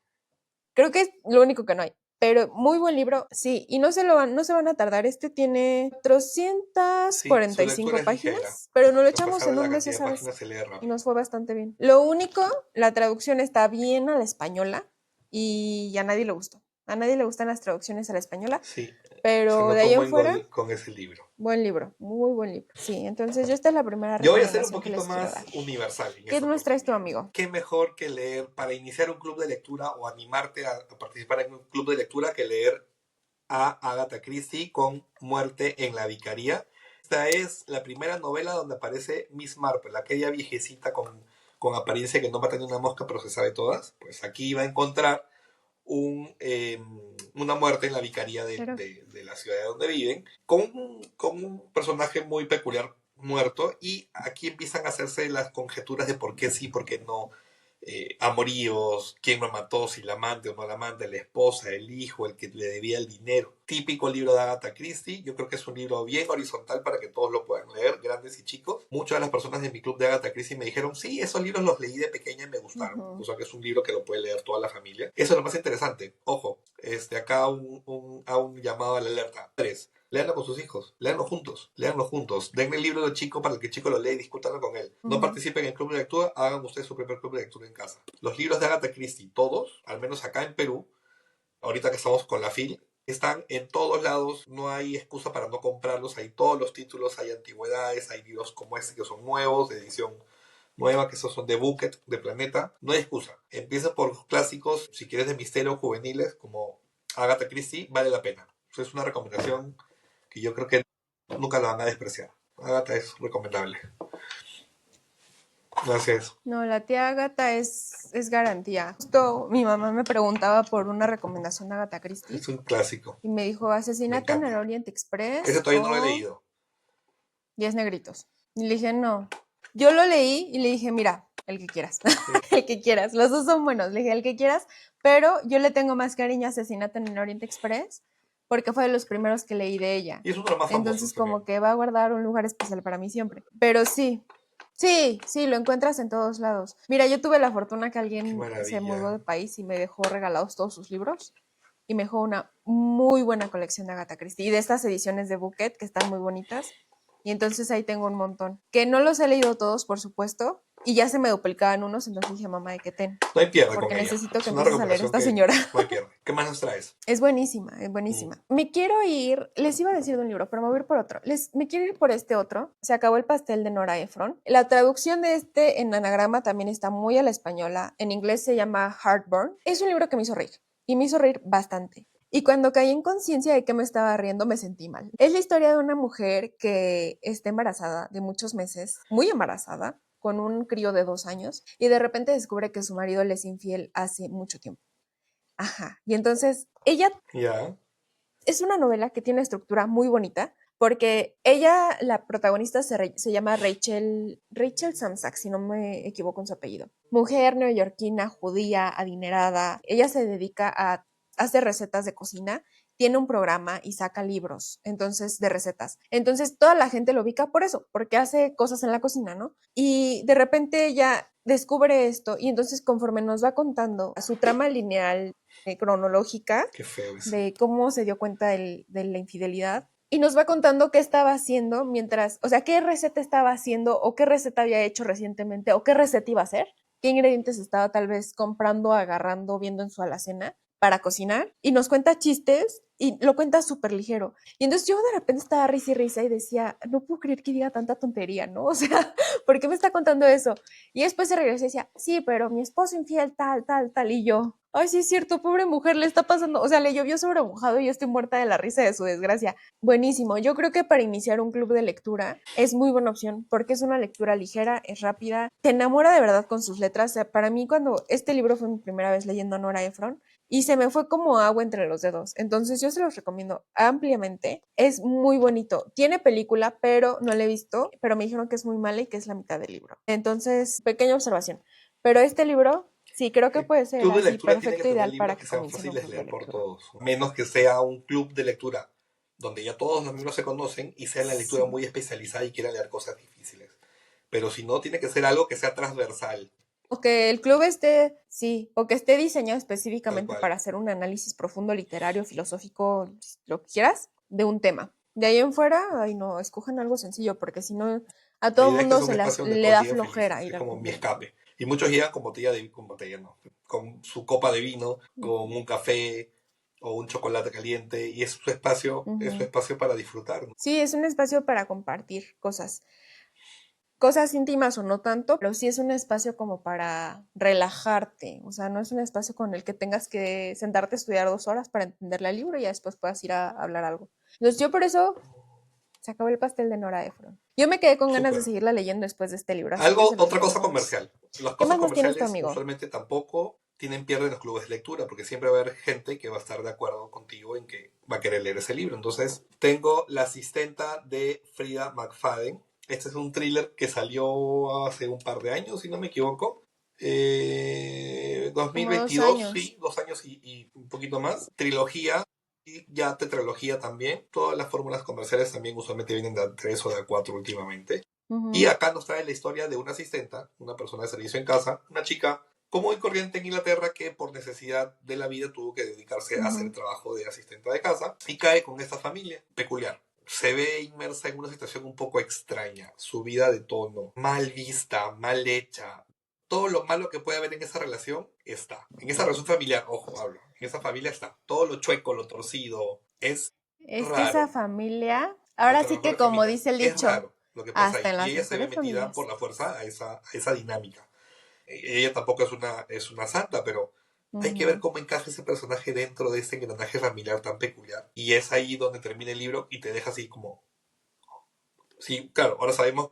creo que es lo único que no hay. Pero muy buen libro, sí, y no se van a tardar. Este tiene Sí, su lectura 445 es ligera. páginas, pero nos lo A echamos pesar de en la un mes cantidad de esa vez páginas, se lee y rápido. nos fue bastante bien. Lo único, la traducción está bien a la española y a nadie le gustó. A nadie le gustan las traducciones a la española, Sí, se pero de notó ahí un en buen fuera, gol con ese libro. buen libro, muy buen libro. Sí, entonces yo esta es la primera Yo voy a ser un recomendación que poquito les quiero más dar. universal en ¿Qué esta nos traes tu oportunidad. amigo? ¿Qué mejor que leer para iniciar un club de lectura o animarte a participar en un club de lectura que leer a Agatha Christie con Muerte en la Vicaría? Esta es la primera novela donde aparece Miss Marple, aquella viejecita con apariencia que no mata ni una mosca, pero se sabe todas. Pues aquí va a encontrar una muerte en la vicaría Pero, de la ciudad de donde viven, con un personaje muy peculiar, muerto, y aquí empiezan a hacerse las conjeturas de por qué sí, por qué no, amoríos, quién lo mató, si la amante o no la amante, la esposa, el hijo, el que le debía el dinero. Típico libro de Agatha Christie. Yo creo que es un libro bien horizontal para que todos lo puedan leer, grandes y chicos. Muchas de las personas de mi club de Agatha Christie me dijeron, sí, esos libros los leí de pequeña y me gustaron. O sea que es un libro que lo puede leer toda la familia. Eso es lo más interesante. Ojo, acá un llamado a la alerta. 3. Léanlo con sus hijos, léanlo juntos. Denle el libro al chico para que el chico lo lea y discútanlo con él. No participen en el club de lectura, hagan ustedes su primer club de lectura en casa. Los libros de Agatha Christie, todos, al menos acá en Perú, ahorita que estamos con la FIL, están en todos lados, no hay excusa para no comprarlos, hay todos los títulos, hay antigüedades, hay libros como este que son nuevos, de edición nueva, que esos son de Bucket, de Planeta, no hay excusa. Empieza por los clásicos, si quieres de misterio juveniles, como Agatha Christie, vale la pena. Es una recomendación que yo creo que nunca la van a despreciar. Agatha es recomendable. Gracias. No, la tía Agatha es garantía. Justo mi mamá me preguntaba por una recomendación de Agatha Christie. Es un clásico. Y me dijo, Asesinato en el Orient Express. Ese todavía no lo he leído. 10 negritos. Y le dije, no. Yo lo leí y le dije, mira, el que quieras. El que quieras. Los dos son buenos. Le dije, el que quieras. Pero yo le tengo más cariño a Asesinato en el Orient Express porque fue de los primeros que leí de ella. Y es uno de los más famosos. Entonces, como que va a guardar un lugar especial para mí siempre. Pero sí, lo encuentras en todos lados. Mira, yo tuve la fortuna que alguien se mudó de país y me dejó regalados todos sus libros. Y me dejó una muy buena colección de Agatha Christie. Y de estas ediciones de Bucket, que están muy bonitas. Y entonces ahí tengo un montón. Que no los he leído todos, por supuesto. Y ya se me duplicaban unos, entonces dije, mamá, ¿de qué ten? No hay pierde porque con necesito ella. Que empieces a leer esta señora. No hay pierde. ¿Qué más nos traes? Es buenísima, es buenísima. Me quiero ir, les iba a decir de un libro, pero me voy a ir por otro. Me quiero ir por este otro. Se acabó el pastel de Nora Ephron. La traducción de este en anagrama también está muy a la española. En inglés se llama Heartburn. Es un libro que me hizo reír. Y me hizo reír bastante. Y cuando caí en conciencia de que me estaba riendo, me sentí mal. Es la historia de una mujer que está embarazada de muchos meses, muy embarazada, con un crío de 2 años, y de repente descubre que su marido le es infiel hace mucho tiempo. Ajá. Y entonces ella es una novela que tiene una estructura muy bonita, porque ella, la protagonista, se llama Rachel Samsack, si no me equivoco en su apellido. Mujer neoyorquina, judía, adinerada. Ella se dedica a hacer recetas de cocina, tiene un programa y saca libros, entonces, de recetas. Entonces, toda la gente lo ubica por eso, porque hace cosas en la cocina, ¿no? Y de repente ella descubre esto y entonces conforme nos va contando su trama lineal, cronológica, qué feo eso, de cómo se dio cuenta de la infidelidad, y nos va contando qué estaba haciendo mientras, o sea, qué receta estaba haciendo o qué receta había hecho recientemente o qué receta iba a hacer, qué ingredientes estaba tal vez comprando, agarrando, viendo en su alacena para cocinar, y nos cuenta chistes y lo cuenta súper ligero. Y entonces yo de repente estaba risa y risa y decía, no puedo creer que diga tanta tontería, ¿no? O sea, ¿por qué me está contando eso? Y después se regresó y decía, sí, pero mi esposo infiel, tal, tal, tal. Y yo, ay, sí es cierto, pobre mujer, le está pasando, o sea, le llovió sobre mojado y yo estoy muerta de la risa de su desgracia. Buenísimo. Yo creo que para iniciar un club de lectura es muy buena opción porque es una lectura ligera, es rápida, te enamora de verdad con sus letras. O sea, para mí, cuando este libro fue mi primera vez leyendo a Nora Ephron, y se me fue como agua entre los dedos. Entonces yo se los recomiendo ampliamente. Es muy bonito. Tiene película, pero no la he visto, pero me dijeron que es muy mala y que es la mitad del libro. Entonces, pequeña observación. Pero este libro, sí, creo que puede ser así, perfecto, ideal para que sean comiencen fáciles de leer por todos. Menos que sea un club de lectura donde ya todos los miembros se conocen y sea la lectura muy especializada y quieran leer cosas difíciles. Pero si no, tiene que ser algo que sea transversal. O que el club esté, sí, o que esté diseñado específicamente para hacer un análisis profundo, literario, filosófico, lo que quieras, de un tema. De ahí en fuera, ay no, escojan algo sencillo, porque si no, a todo el mundo le da flojera. Es como mi escape. Y muchos llegan con con su copa de vino, con un café o un chocolate caliente, y es su espacio, es su espacio para disfrutar, ¿no? Sí, es un espacio para compartir cosas íntimas o no tanto, pero sí es un espacio como para relajarte, o sea, no es un espacio con el que tengas que sentarte a estudiar 2 horas para entender el libro y ya después puedas ir a hablar algo. Entonces yo por eso se acabó el pastel de Nora Ephron. Yo me quedé con ganas de seguirla leyendo después de este libro. Otra cosa comercial. Las ¿Qué cosas más tienes comerciales tú, amigo? usualmente tampoco tienen pierde en los clubes de lectura, porque siempre va a haber gente que va a estar de acuerdo contigo en que va a querer leer ese libro. Entonces, tengo La asistenta de Frida McFadden. Este es un thriller que salió hace un par de años, si no me equivoco. Como 2 2022, años. sí, 2 años y un poquito más. Trilogía y ya tetralogía también. Todas las fórmulas comerciales también usualmente vienen de A3 o de A4 últimamente. Y Ujú, acá nos trae la historia de una asistenta, una persona de servicio en casa, una chica común y corriente en Inglaterra que por necesidad de la vida tuvo que dedicarse a hacer el ujú. trabajo de asistente de casa y cae con esta familia peculiar. Se ve inmersa en una situación un poco extraña, subida de tono, mal vista, mal hecha. Todo lo malo que puede haber en esa relación está. En esa relación familiar, ojo, hablo. En esa familia está. Todo lo chueco, lo torcido, es Es que esa raro. familia, ahora Hasta las sí que mejores como familias. dice el Es dicho, raro lo que pasa hasta ahí. en Y las ella se ve mejores metida por familias. la fuerza a esa dinámica. Ella tampoco es una santa, pero hay que ver Ujú. cómo encaja ese personaje dentro de este engranaje familiar tan peculiar. Y es ahí donde termina el libro y te deja así como... Sí, claro, ahora sabemos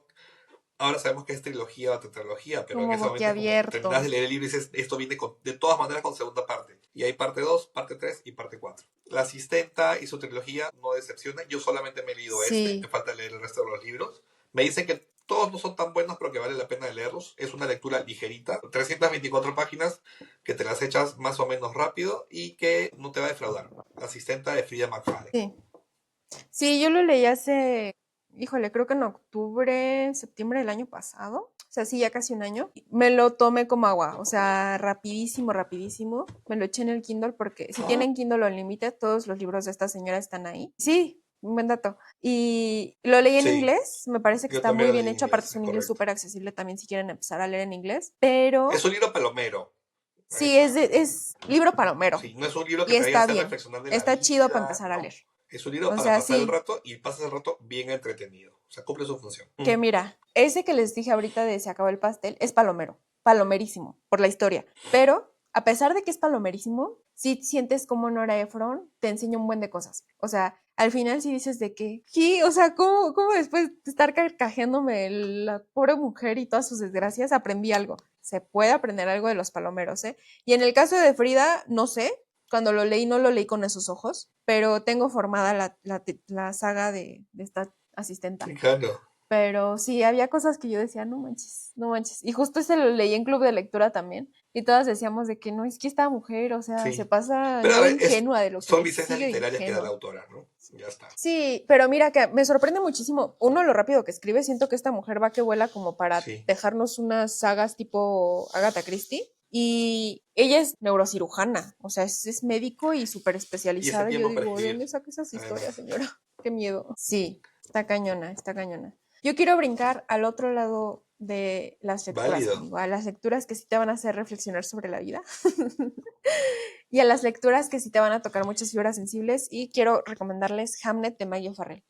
que es trilogía o tetralogía, pero en Como ese momento es como terminas de boquiabierto. leer el libro y dices, esto viene de todas maneras con segunda parte. Y hay parte 2, parte 3 y parte 4. La asistenta y su trilogía no decepciona. Yo solamente me he leído este, me Sí, falta leer el resto de los libros. Me dicen que todos no son tan buenos, pero que vale la pena leerlos. Es una lectura ligerita, 324 páginas que te las echas más o menos rápido y que no te va a defraudar. La asistenta de Frida McFadden. sí. Sí, yo lo leí hace, híjole, creo que en octubre, septiembre del año pasado. O sea, sí, ya casi un año. Me lo tomé como agua, o sea, rapidísimo, rapidísimo. Me lo eché en el Kindle porque si tienen Kindle Unlimited, todos los libros de esta señora están ahí. Sí, un buen dato. Y lo leí en Sí, inglés, me parece que yo está también muy lo bien leí en hecho, aparte inglés, es es un inglés correcto. súper accesible también si quieren empezar a leer en inglés, Es pero un libro palomero. Ahí sí, está. es libro palomero Sí, no es un libro que y te vaya a está hacer bien, reflexionar de la está chido para vida, empezar a leer. no. Es un libro O para sea, pasar el sí, rato y pasas el rato bien entretenido. O sea, cumple su función. que mira, ese que les dije ahorita de Se acabó el pastel es palomero, palomerísimo por la historia, pero a pesar de que es palomerísimo, sí sientes como Nora Ephron te enseña un buen de cosas. O sea, al final sí dices de que, sí, o sea, ¿cómo después de estar carcajeándome la pobre mujer y todas sus desgracias, aprendí algo? Se puede aprender algo de los palomeros, ¿eh? Y en el caso de Frida, no sé, cuando lo leí no lo leí con esos ojos, pero tengo formada la saga de esta asistenta. Claro. Pero sí, había cosas que yo decía, no manches, no manches. Y justo ese lo leí en club de lectura también. Y todas decíamos de que no, es que esta mujer, o sea, se Sí. pasa Pero a no ver, ingenua de lo que son le licencias sigue de literarias que da la ingenua. autora, ¿no? Ya está. Sí, pero mira que me sorprende muchísimo, uno, lo rápido que escribe, siento que esta mujer va que vuela como para Sí. dejarnos unas sagas tipo Agatha Christie. Y ella es neurocirujana, o sea, es médico y súper Y ese especializada. Y yo tiempo para digo, ¿de escribir, dónde saca esas historias, además. señora? Qué miedo. Sí, está cañona, está cañona. Yo quiero brincar al otro lado de las lecturas, Válido. amigo, a las lecturas que sí te van a hacer reflexionar sobre la vida y a las lecturas que sí te van a tocar muchas fibras sensibles y quiero recomendarles Hamlet de Mayo Farrell.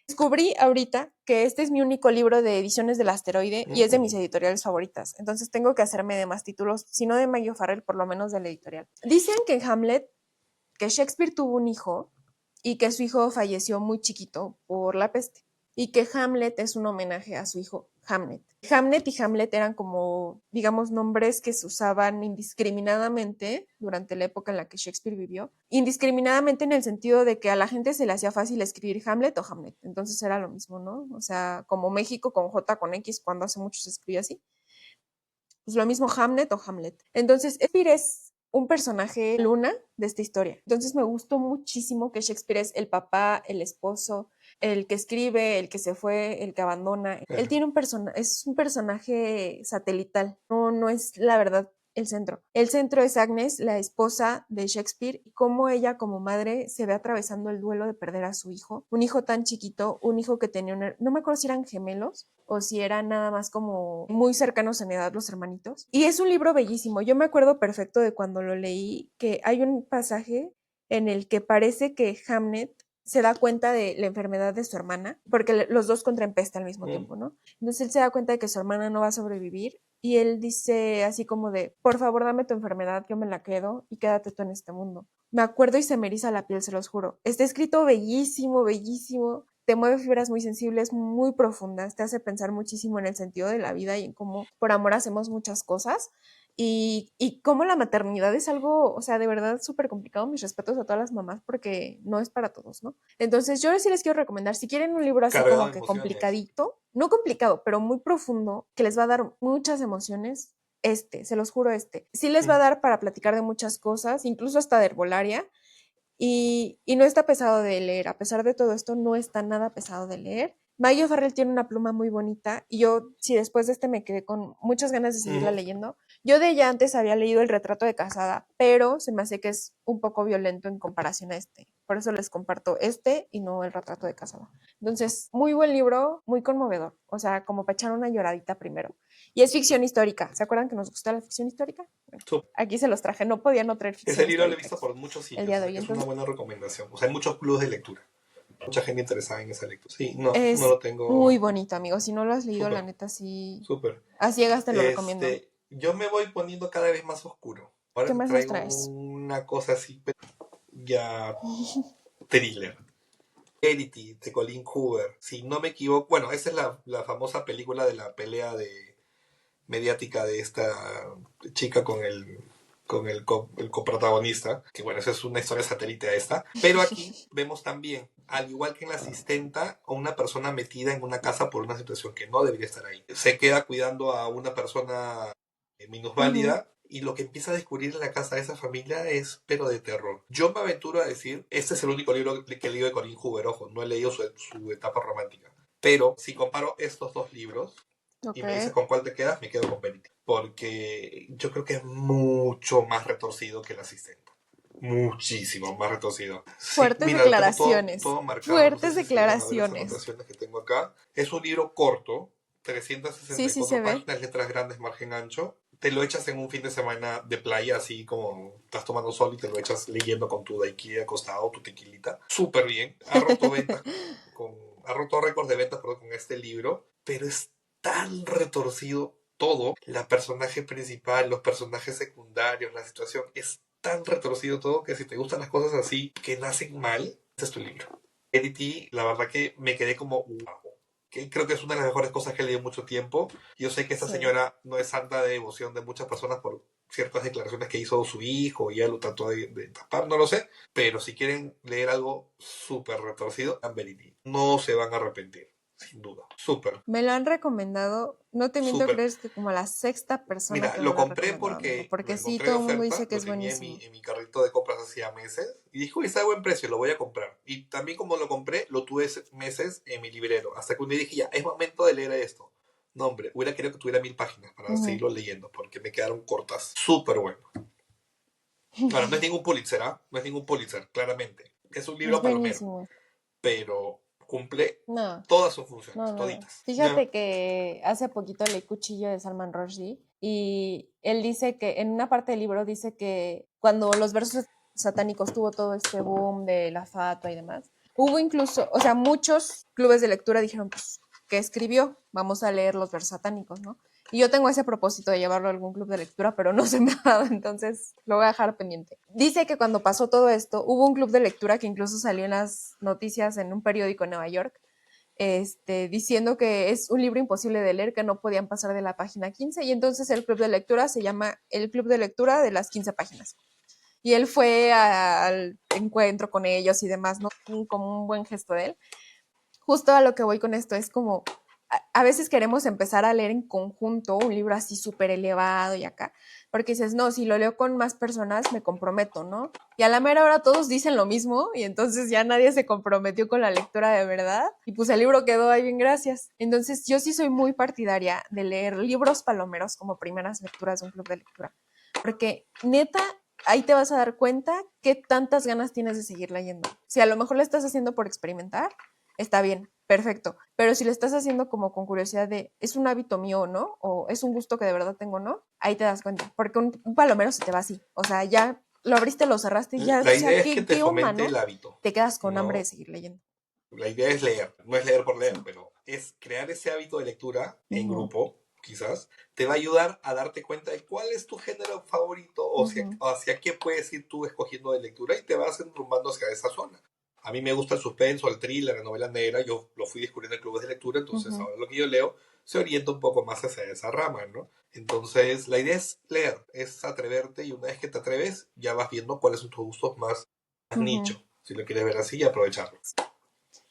Descubrí ahorita que este es mi único libro de ediciones del asteroide y es de mis Mm. editoriales favoritas, entonces tengo que hacerme de más títulos, si no de Mayo Farrell, por lo menos de la editorial. Dicen que en Hamlet, que Shakespeare tuvo un hijo y que su hijo falleció muy chiquito por la peste y que Hamlet es un homenaje a su hijo Hamlet. Hamlet y Hamlet eran como, digamos, nombres que se usaban indiscriminadamente durante la época en la que Shakespeare vivió. Indiscriminadamente en el sentido de que a la gente se le hacía fácil escribir Hamlet o Hamlet. Entonces era lo mismo, ¿no? O sea, como México con J con X cuando hace mucho se escribía así. Pues lo mismo Hamlet o Hamlet. Entonces, Shakespeare es un personaje luna de esta historia. Entonces me gustó muchísimo que Shakespeare es el papá, el esposo, el que escribe, el que se fue, el que abandona. Él Claro. tiene es un personaje satelital, no es la verdad el centro. El centro es Agnes, la esposa de Shakespeare, y cómo ella como madre se ve atravesando el duelo de perder a su hijo, un hijo tan chiquito, un hijo que tenía no me acuerdo si eran gemelos o si eran nada más como muy cercanos en edad los hermanitos. Y es un libro bellísimo. Yo me acuerdo perfecto de cuando lo leí que hay un pasaje en el que parece que Hamlet se da cuenta de la enfermedad de su hermana, porque los dos contraen peste al mismo Mm. tiempo, ¿no? Entonces él se da cuenta de que su hermana no va a sobrevivir y él dice así como de, por favor dame tu enfermedad, yo me la quedo y quédate tú en este mundo. Me acuerdo y se me eriza la piel, se los juro. Está escrito bellísimo, bellísimo, te mueve fibras muy sensibles, muy profundas, te hace pensar muchísimo en el sentido de la vida y en cómo por amor hacemos muchas cosas. y cómo la maternidad es algo, o sea, de verdad súper complicado. Mis respetos a todas las mamás porque no es para todos, ¿no? Entonces, yo sí les quiero recomendar, si quieren un libro así Cargado como de que emociones. complicadito, no complicado, pero muy profundo, que les va a dar muchas emociones, se los juro, sí les va a Mm. dar para platicar de muchas cosas, incluso hasta de herbolaria, y no está pesado de leer. A pesar de todo esto, no está nada pesado de leer. Mayo Farrell tiene una pluma muy bonita y yo, si después de me quedé con muchas ganas de seguirla Ujú. leyendo, yo de ella antes había leído El retrato de casada, pero se me hace que es un poco violento en comparación a Por eso les comparto y no El retrato de casada. Entonces, muy buen libro, muy conmovedor. O sea, como para echar una lloradita primero. Y es ficción histórica. ¿Se acuerdan que nos gusta la ficción histórica? Bueno, Sup- aquí se los traje. No podía no traer Ese ficción libro lo he histórica visto aquí por muchos el sitios, día o de sea hoy. que es una Entonces, buena recomendación. O sea, hay muchos clubes de lectura. Mucha gente interesada en esa lectura. Sí, no, no es lo muy tengo. bonito, amigo. Si no lo has leído, la Súper, neta, sí. súper. A ciegas te lo recomiendo. Yo me voy poniendo cada vez más oscuro. Ahora ¿Qué te más nos traigo traes? una cosa así, ya thriller. Verity, de Colin Hoover. Si no me equivoco, bueno, esa es la famosa película de la pelea mediática de esta chica el coprotagonista, que bueno, esa es una historia satélite a esta. Pero aquí vemos también, al igual que en la asistenta, a una persona metida en una casa por una situación que no debería estar ahí. Se queda cuidando a una persona Ujú. minusválida y lo que empieza a descubrir en la casa de esa familia es pero de terror. Yo me aventuro a decir, este es el único libro que he leído de Colin Hoover, ojo, no he leído su etapa romántica. Pero si comparo estos dos libros y Ok. me dices con cuál te quedas, me quedo con Verity. Porque yo creo que es mucho más retorcido que el asistente. Muchísimo más retorcido. Sí, Fuertes mira, lo tengo declaraciones. todo marcado. No sé Fuertes si se llegan a ver las declaraciones. anotaciones que tengo acá. Es un libro corto, Sí, sí se 364 ve. páginas, letras grandes, margen ancho. Te lo echas en un fin de semana de playa, así como estás tomando sol y te lo echas leyendo con tu daiquiri acostado, tu tequilita. Súper bien. Ha roto récords de ventas, perdón, con este libro, pero es tan retorcido todo. La personaje principal, los personajes secundarios, la situación, es tan retorcido todo que si te gustan las cosas así que nacen mal, este es tu libro. Edity, la verdad que me quedé como wow. Que creo que es una de las mejores cosas que he leído en mucho tiempo. Yo sé que esta Sí. señora no es santa de devoción de muchas personas por ciertas declaraciones que hizo su hijo y ella lo trató de tapar, no lo sé. Pero si quieren leer algo súper retorcido, Amberity. No se van a arrepentir, sin duda. Súper, Me lo han recomendado. No te miento, súper. crees que como la sexta persona Mira, que me lo lo ha compré recomendado, amigo. porque lo Porque sí, encontré de todo el mundo oferta, dice que lo es tenía buenísimo. en mi carrito de compras hacía meses y dijo, está a buen precio, lo voy a comprar. Y también como lo compré, lo tuve meses en mi librero, hasta que un día dije, ya, es momento de leer esto. No, hombre, hubiera querido que tuviera 1000 páginas para Ujú. seguirlo leyendo, porque me quedaron cortas. Súper bueno. Ahora, no es ningún Pulitzer, ¿ah? No es ningún Pulitzer, claramente. Es un Es libro palomero, buenísimo. pero cumple No, todas sus funciones, no, no, no. toditas. Ya. Fíjate que hace poquito leí Cuchillo de Salman Rushdie y él dice que en una parte del libro dice que cuando los versos satánicos tuvo todo este boom de la fatua y demás, hubo incluso, o sea, muchos clubes de lectura dijeron, pues, ¿qué escribió? Vamos a leer los versos satánicos, ¿no? Y yo tengo ese propósito de llevarlo a algún club de lectura, pero no se me ha dado, entonces lo voy a dejar pendiente. Dice que cuando pasó todo esto, hubo un club de lectura que incluso salió en las noticias en un periódico en Nueva York, diciendo que es un libro imposible de leer, que no podían pasar de la página 15, y entonces el club de lectura se llama el Club de Lectura de las 15 páginas. Y él fue al encuentro con ellos y demás, ¿no? Como un buen gesto de él. Justo a lo que voy con esto es como, a veces queremos empezar a leer en conjunto un libro así súper elevado y acá, porque dices, no, si lo leo con más personas me comprometo, ¿no? Y a la mera hora todos dicen lo mismo y entonces ya nadie se comprometió con la lectura de verdad y pues el libro quedó ahí bien, gracias. Entonces yo sí soy muy partidaria de leer libros palomeros como primeras lecturas de un club de lectura, porque neta, ahí te vas a dar cuenta qué tantas ganas tienes de seguir leyendo. Si a lo mejor lo estás haciendo por experimentar, está bien, perfecto. Pero si lo estás haciendo como con curiosidad de, ¿es un hábito mío o no? ¿O es un gusto que de verdad tengo o no? Ahí te das cuenta. Porque un palomero se te va así. O sea, ya lo abriste, lo cerraste y ya, o La sea, idea es que te ¿qué onda, fomente el no? hábito, Te quedas con hambre de ¿no? seguir leyendo. La idea es leer, no es leer por leer, Sí. pero es crear ese hábito de lectura en Ujú, grupo, quizás, te va a ayudar a darte cuenta de cuál es tu género favorito o ujú. hacia qué puedes ir tú escogiendo de lectura y te vas enrumbando hacia esa zona. a mí me gusta el suspenso, el thriller, la novela negra, yo lo fui descubriendo en clubes de lectura, entonces Ujú. ahora lo que yo leo se orienta un poco más hacia esa rama, ¿no? Entonces, la idea es leer, es atreverte y una vez que te atreves, ya vas viendo cuáles son tus gustos más Ujú. nicho, si lo quieres ver así y aprovecharlo.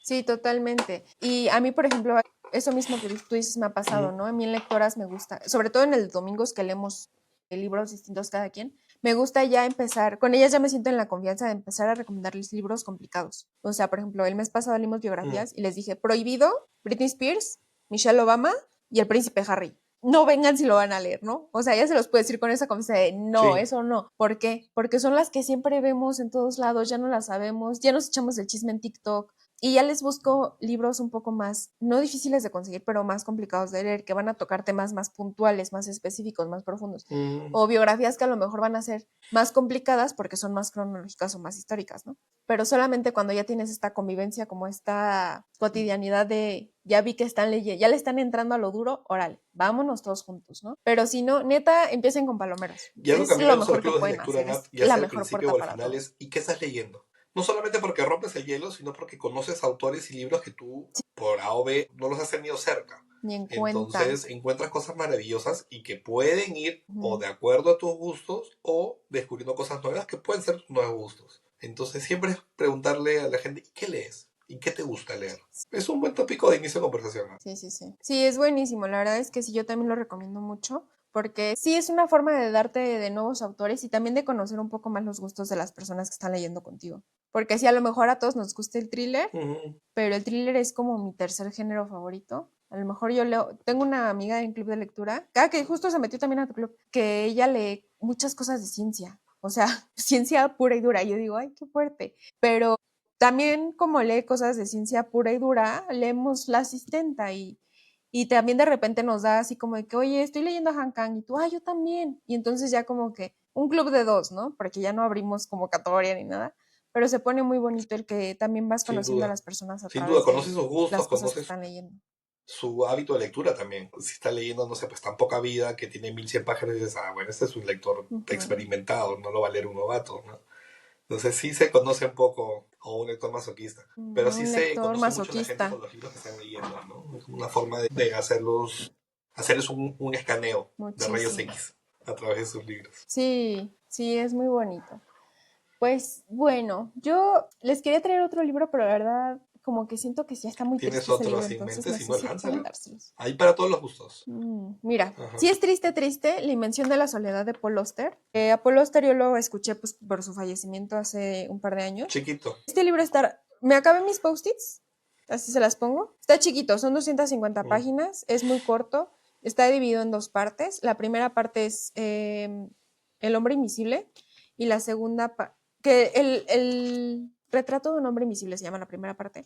Sí, totalmente. Y a mí, por ejemplo, eso mismo que tú dices me ha pasado, Ujú. ¿no? A mí en lectoras me gusta, sobre todo en el domingos que leemos libros distintos cada quien, me gusta ya empezar, con ellas ya me siento en la confianza de empezar a recomendarles libros complicados. O sea, por ejemplo, el mes pasado leímos Ujú. biografías y les dije, Prohibido, Britney Spears, Michelle Obama y el príncipe Harry. No vengan si lo van a leer, ¿no? O sea, ya se los puedo decir con esa confianza de no, Sí, eso no. ¿Por qué? Porque son las que siempre vemos en todos lados, ya no las sabemos, ya nos echamos el chisme en TikTok, y ya les busco libros un poco más, no difíciles de conseguir, pero más complicados de leer, que van a tocar temas más puntuales, más específicos, más profundos. mm, O biografías que a lo mejor van a ser más complicadas porque son más cronológicas o más históricas, ¿no? Pero solamente cuando ya tienes esta convivencia, como esta cotidianidad de, ya vi que están leyendo, ya le están entrando a lo duro, órale, vámonos todos juntos, ¿no? Pero si no, neta, empiecen con palomeras. y algo que a Es mí me lo gusta de mejor los que clubes de pueden lectura, hacer, Nat, es ya la sea al mejor principio o puerta al para final, todo. es ¿y qué estás leyendo? No solamente porque rompes el hielo, sino porque conoces autores y libros que tú, por A o B, no los has tenido cerca. Ni en cuenta. Entonces encuentras cosas maravillosas y que pueden ir o Ujú. de acuerdo a tus gustos o descubriendo cosas nuevas que pueden ser tus nuevos gustos. Entonces siempre es preguntarle a la gente, ¿y qué lees? ¿Y qué te gusta leer? Es un buen tópico de inicio de conversación, ¿no? Sí, sí, sí. Sí, es buenísimo. La verdad es que sí, yo también lo recomiendo mucho porque sí es una forma de darte de nuevos autores y también de conocer un poco más los gustos de las personas que están leyendo contigo. Porque sí, a lo mejor a todos nos gusta el thriller, Ujú. pero el thriller es como mi tercer género favorito. A lo mejor yo leo, tengo una amiga en club de lectura, que justo se metió también a tu club, que ella lee muchas cosas de ciencia, o sea, ciencia pura y dura. Yo digo, ay, qué fuerte. Pero también como lee cosas de ciencia pura y dura, leemos La Asistenta y también de repente nos da así como de que, oye, estoy leyendo a Han Kang y tú, yo también. Y entonces ya como que un club de dos, ¿no? Porque ya no abrimos convocatoria ni nada, pero se pone muy bonito el que también vas Sin conociendo a duda. las personas a Sin duda, través conoces de sus gustos, las cosas que conoces están leyendo. su hábito de lectura también. Si está leyendo, no sé, pues tan poca vida que tiene 1100 páginas y dices, bueno, este es un lector Ujú. experimentado, no lo va a leer un novato, ¿no? Entonces sí se conoce un poco, o un lector masoquista, pero sí Un se lector conoce mucho la gente masoquista, con los libros que están leyendo, ¿no? Es una forma de hacerles un escaneo de rayos muchísimo. X a través de sus libros. Sí, sí, es muy bonito. Pues bueno, yo les quería traer otro libro, pero la verdad, como que siento que ya está muy ¿Tienes triste ese libro, otros en entonces mente? no Si sé no, si lánzalo. recomendárselos. Hay para todos los gustos. Mira, Ajá. sí es triste, triste, La Invención de la Soledad de Paul Auster. A Paul Auster yo lo escuché pues, por su fallecimiento hace un par de años. Chiquito. Este libro está, me acabé mis post-its, así se las pongo. Está chiquito, son 250 Mm. páginas, es muy corto, está dividido en dos partes. La primera parte es El hombre invisible y la segunda, que el retrato de un hombre invisible se llama la primera parte.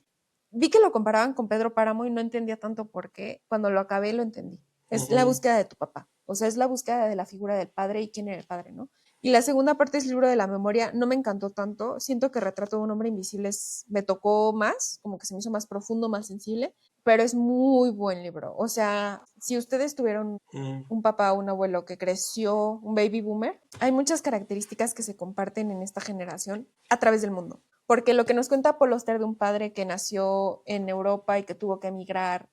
Vi que lo comparaban con Pedro Páramo y no entendía tanto por qué. Cuando lo acabé lo entendí. Es la Ujú. búsqueda de tu papá. O sea, es la búsqueda de la figura del padre y quién era el padre, ¿no? Y la segunda parte es el libro de la memoria. No me encantó tanto. Siento que Retrato de un hombre invisible me tocó más, como que se me hizo más profundo, más sensible, pero es muy buen libro. O sea, si ustedes tuvieron Mm. un papá o un abuelo que creció, un baby boomer, hay muchas características que se comparten en esta generación a través del mundo. Porque lo que nos cuenta Paul Auster de un padre que nació en Europa y que tuvo que emigrar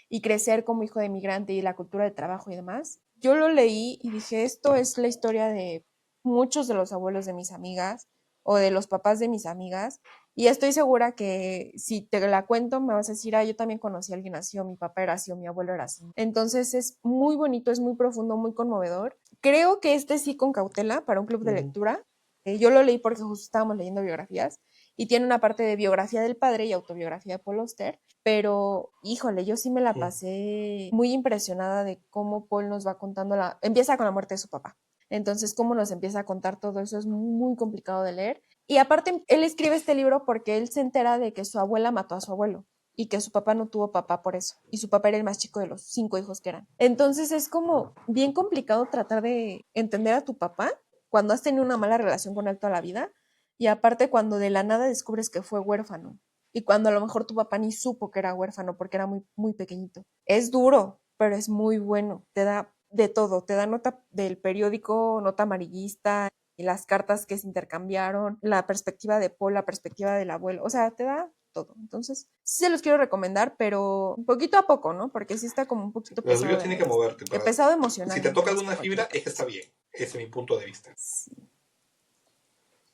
y crecer como hijo de migrante y la cultura de trabajo y demás, yo lo leí y dije, esto es la historia de muchos de los abuelos de mis amigas o de los papás de mis amigas y estoy segura que si te la cuento me vas a decir, yo también conocí a alguien así o mi papá era así o mi abuelo era así. Entonces es muy bonito, es muy profundo, muy conmovedor. Creo que este sí con cautela para un club de Mm. lectura. Yo lo leí porque justo estábamos leyendo biografías y tiene una parte de biografía del padre y autobiografía de Paul Auster, pero híjole, yo sí me la Mm. pasé muy impresionada de cómo Paul nos va contando empieza con la muerte de su papá. Entonces, cómo nos empieza a contar todo eso es muy complicado de leer. Y aparte, él escribe este libro porque él se entera de que su abuela mató a su abuelo y que su papá no tuvo papá por eso. Y su papá era el más chico de los 5 hijos que eran. Entonces, es como bien complicado tratar de entender a tu papá cuando has tenido una mala relación con él toda la vida y aparte cuando de la nada descubres que fue huérfano y cuando a lo mejor tu papá ni supo que era huérfano porque era muy, muy pequeñito. Es duro, pero es muy bueno. Te da de todo. Te da nota del periódico, nota amarillista. y las cartas que se intercambiaron, la perspectiva de Paul, la perspectiva del abuelo, o sea, te da todo. Entonces, sí se los quiero recomendar, pero poquito a poco, ¿no? Porque sí está como un poquito Los pesado libros de tienen que leer. moverte Pesado si te emocionalmente toca más que alguna fibra, cualquier es otra que está cosa. bien. Ese es mi punto de vista.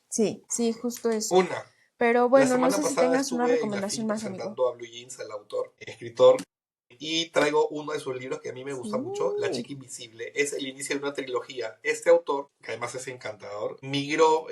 Sí, sí, justo eso. Una, Pero la bueno, no semana sé si pasada tengas una estuve en la FIL recomendación más, amigo. presentando a Blue Jeans, el autor, escritor, y traigo uno de sus libros que a mí me gusta mucho, La Sí. chica invisible. Es el inicio de una trilogía. Este autor, que además es encantador, migró,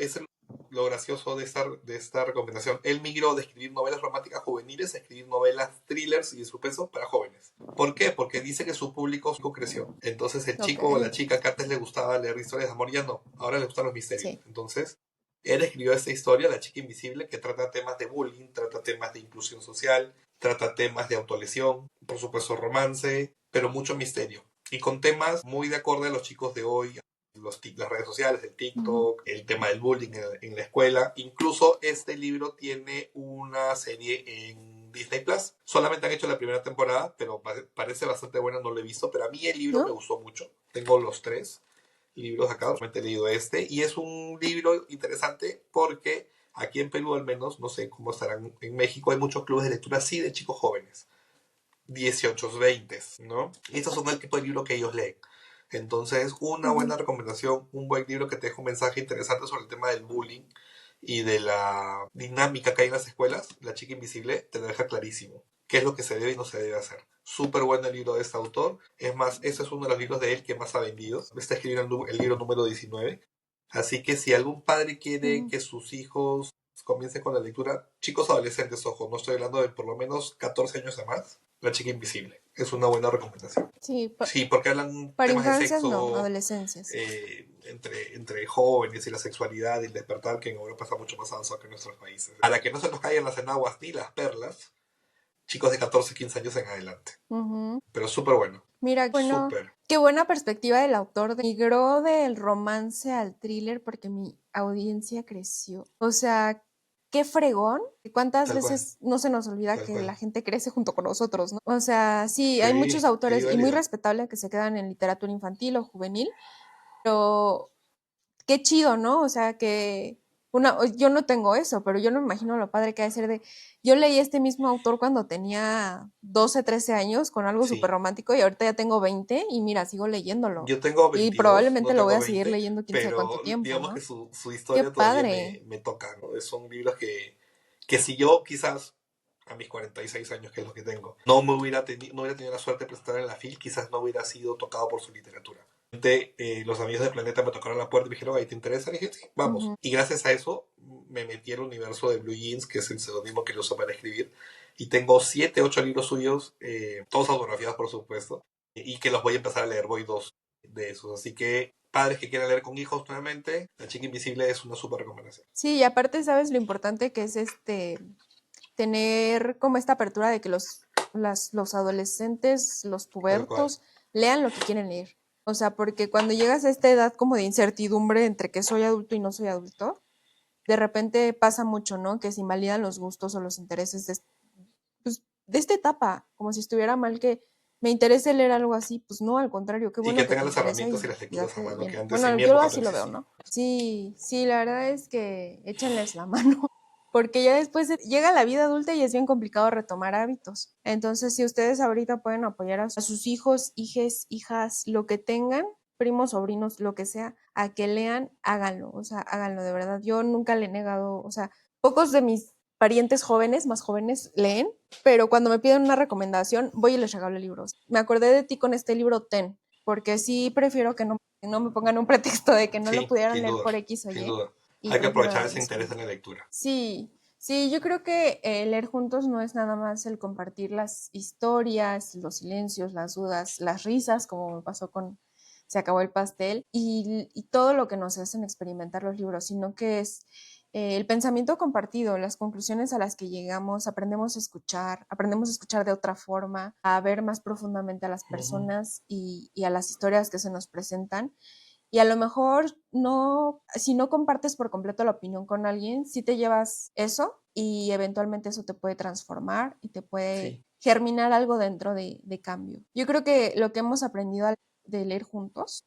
lo gracioso de esta recomendación. Él migró de escribir novelas románticas juveniles a escribir novelas thrillers y de suspenso para jóvenes. ¿Por qué? Porque dice que su público creció. Entonces el Ok. chico o la chica que antes le gustaba leer historias de amor ya no. Ahora le gustan los misterios. Sí. Entonces él escribió esta historia, La chica invisible, que trata temas de bullying, trata temas de inclusión social, trata temas de autolesión, por supuesto romance, pero mucho misterio. Y con temas muy de acorde a los chicos de hoy, las redes sociales, el Ujú. TikTok, el tema del bullying en la escuela. Incluso este libro tiene una serie en Disney Plus. Solamente han hecho la primera temporada, pero parece bastante buena, no lo he visto. Pero a mí el libro me ¿No? gustó mucho. Tengo los tres libros acá, solamente he leído este. Y es un libro interesante porque aquí en Perú al menos, no sé cómo estarán en México, hay muchos clubes de lectura así de chicos jóvenes. 18, 20, ¿no? Y estos son el tipo de libro que ellos leen. Entonces, una Ujú. buena recomendación, un buen libro que te deja un mensaje interesante sobre el tema del bullying y de la dinámica que hay en las escuelas, La chica invisible, te lo deja clarísimo. ¿Qué es lo que se debe y no se debe hacer? Súper bueno el libro de este autor. Es más, ese es uno de los libros de él que más ha vendido. Está escribiendo el libro número 19. Así que si algún padre quiere Ujú. que sus hijos comiencen con la lectura, chicos adolescentes, ojo, no estoy hablando de por lo menos 14 años a más, La chica invisible. Es una buena recomendación. Sí, Sí, porque hablan para temas de infancias no, sexo adolescencia, sí. entre jóvenes y la sexualidad y el despertar, que en Europa está mucho más avanzado que en nuestros países. Para que no se nos caigan las enaguas ni las perlas, chicos de 14, 15 años en adelante. Ujú. Pero súper bueno. Mira, bueno, Súper. qué buena perspectiva del autor. Migró del romance al thriller porque mi audiencia creció. O sea, qué fregón. ¿Cuántas Tal cual. veces no se nos olvida Tal que cual. la gente crece junto con nosotros, ¿no? O sea, sí, hay muchos Sí, qué autores y muy válido. respetable que se quedan en literatura infantil o juvenil, pero qué chido, ¿no? O sea, que yo no tengo eso, pero yo no me imagino lo padre que ha de ser de, yo leí este mismo autor cuando tenía 12, 13 años con algo súper Sí. romántico y ahorita ya tengo 20 y mira, sigo leyéndolo. Yo tengo Y 22, probablemente no lo voy tengo a seguir 20, leyendo quién sabe cuánto pero tiempo, digamos que ¿no? su Qué historia todavía padre. me toca, ¿no? Son libros que si yo quizás a mis 46 años, que es lo que tengo, no hubiera tenido la suerte de presentar en la FIL, quizás no hubiera sido tocado por su literatura. Los amigos de Planeta me tocaron la puerta y me dijeron, "Ay, ¿te interesa?" Y dije, sí, vamos. Ujú. Y gracias a eso me metí al universo de Blue Jeans, que es el seudónimo que lo uso para escribir. Y tengo 7, 8 libros suyos, todos autografiados, por supuesto, y que los voy a empezar a leer. Voy dos de esos. Así que padres que quieran leer con hijos nuevamente, La chica invisible es una súper recomendación. Sí, y aparte sabes lo importante que es tener como esta apertura de que los adolescentes, los Tal cual. pubertos, lean lo que quieren leer. O sea, porque cuando llegas a esta edad como de incertidumbre entre que soy adulto y no soy adulto, de repente pasa mucho, ¿no? Que se invalidan los gustos o los intereses pues, de esta etapa, como si estuviera mal que me interese leer algo así. Pues no, al contrario, qué Y que bueno que te tengan las interesa herramientas y las y lecturas a hace mano, que bien. antes en Bueno, mi yo época no así lo veo, existía. ¿no? Sí, sí, la verdad es que échenles la mano porque ya después llega la vida adulta y es bien complicado retomar hábitos. Entonces, si ustedes ahorita pueden apoyar a sus hijos, hijes, hijas, lo que tengan, primos, sobrinos, lo que sea, a que lean, háganlo, o sea, háganlo de verdad. Yo nunca le he negado, o sea, pocos de mis parientes jóvenes, más jóvenes, leen, pero cuando me piden una recomendación, voy y les regalo libros. Me acordé de ti con este libro Ten, porque sí prefiero que no me pongan un pretexto de que no lo Sí, pudieron sin leer duda, por X o sin Y, duda. y Hay que prefiero aprovechar ese darles un interés en la libro. lectura. Sí, sí, yo creo que leer juntos no es nada más el compartir las historias, los silencios, las dudas, las risas, como me pasó con Se acabó el pastel, y todo lo que nos hacen experimentar los libros, sino que es el pensamiento compartido, las conclusiones a las que llegamos, aprendemos a escuchar de otra forma, a ver más profundamente a las Ujú. personas y a las historias que se nos presentan. Y a lo mejor no, si no compartes por completo la opinión con alguien, sí te llevas eso y eventualmente eso te puede transformar y te puede Sí, germinar algo dentro de cambio. Yo creo que lo que hemos aprendido de leer juntos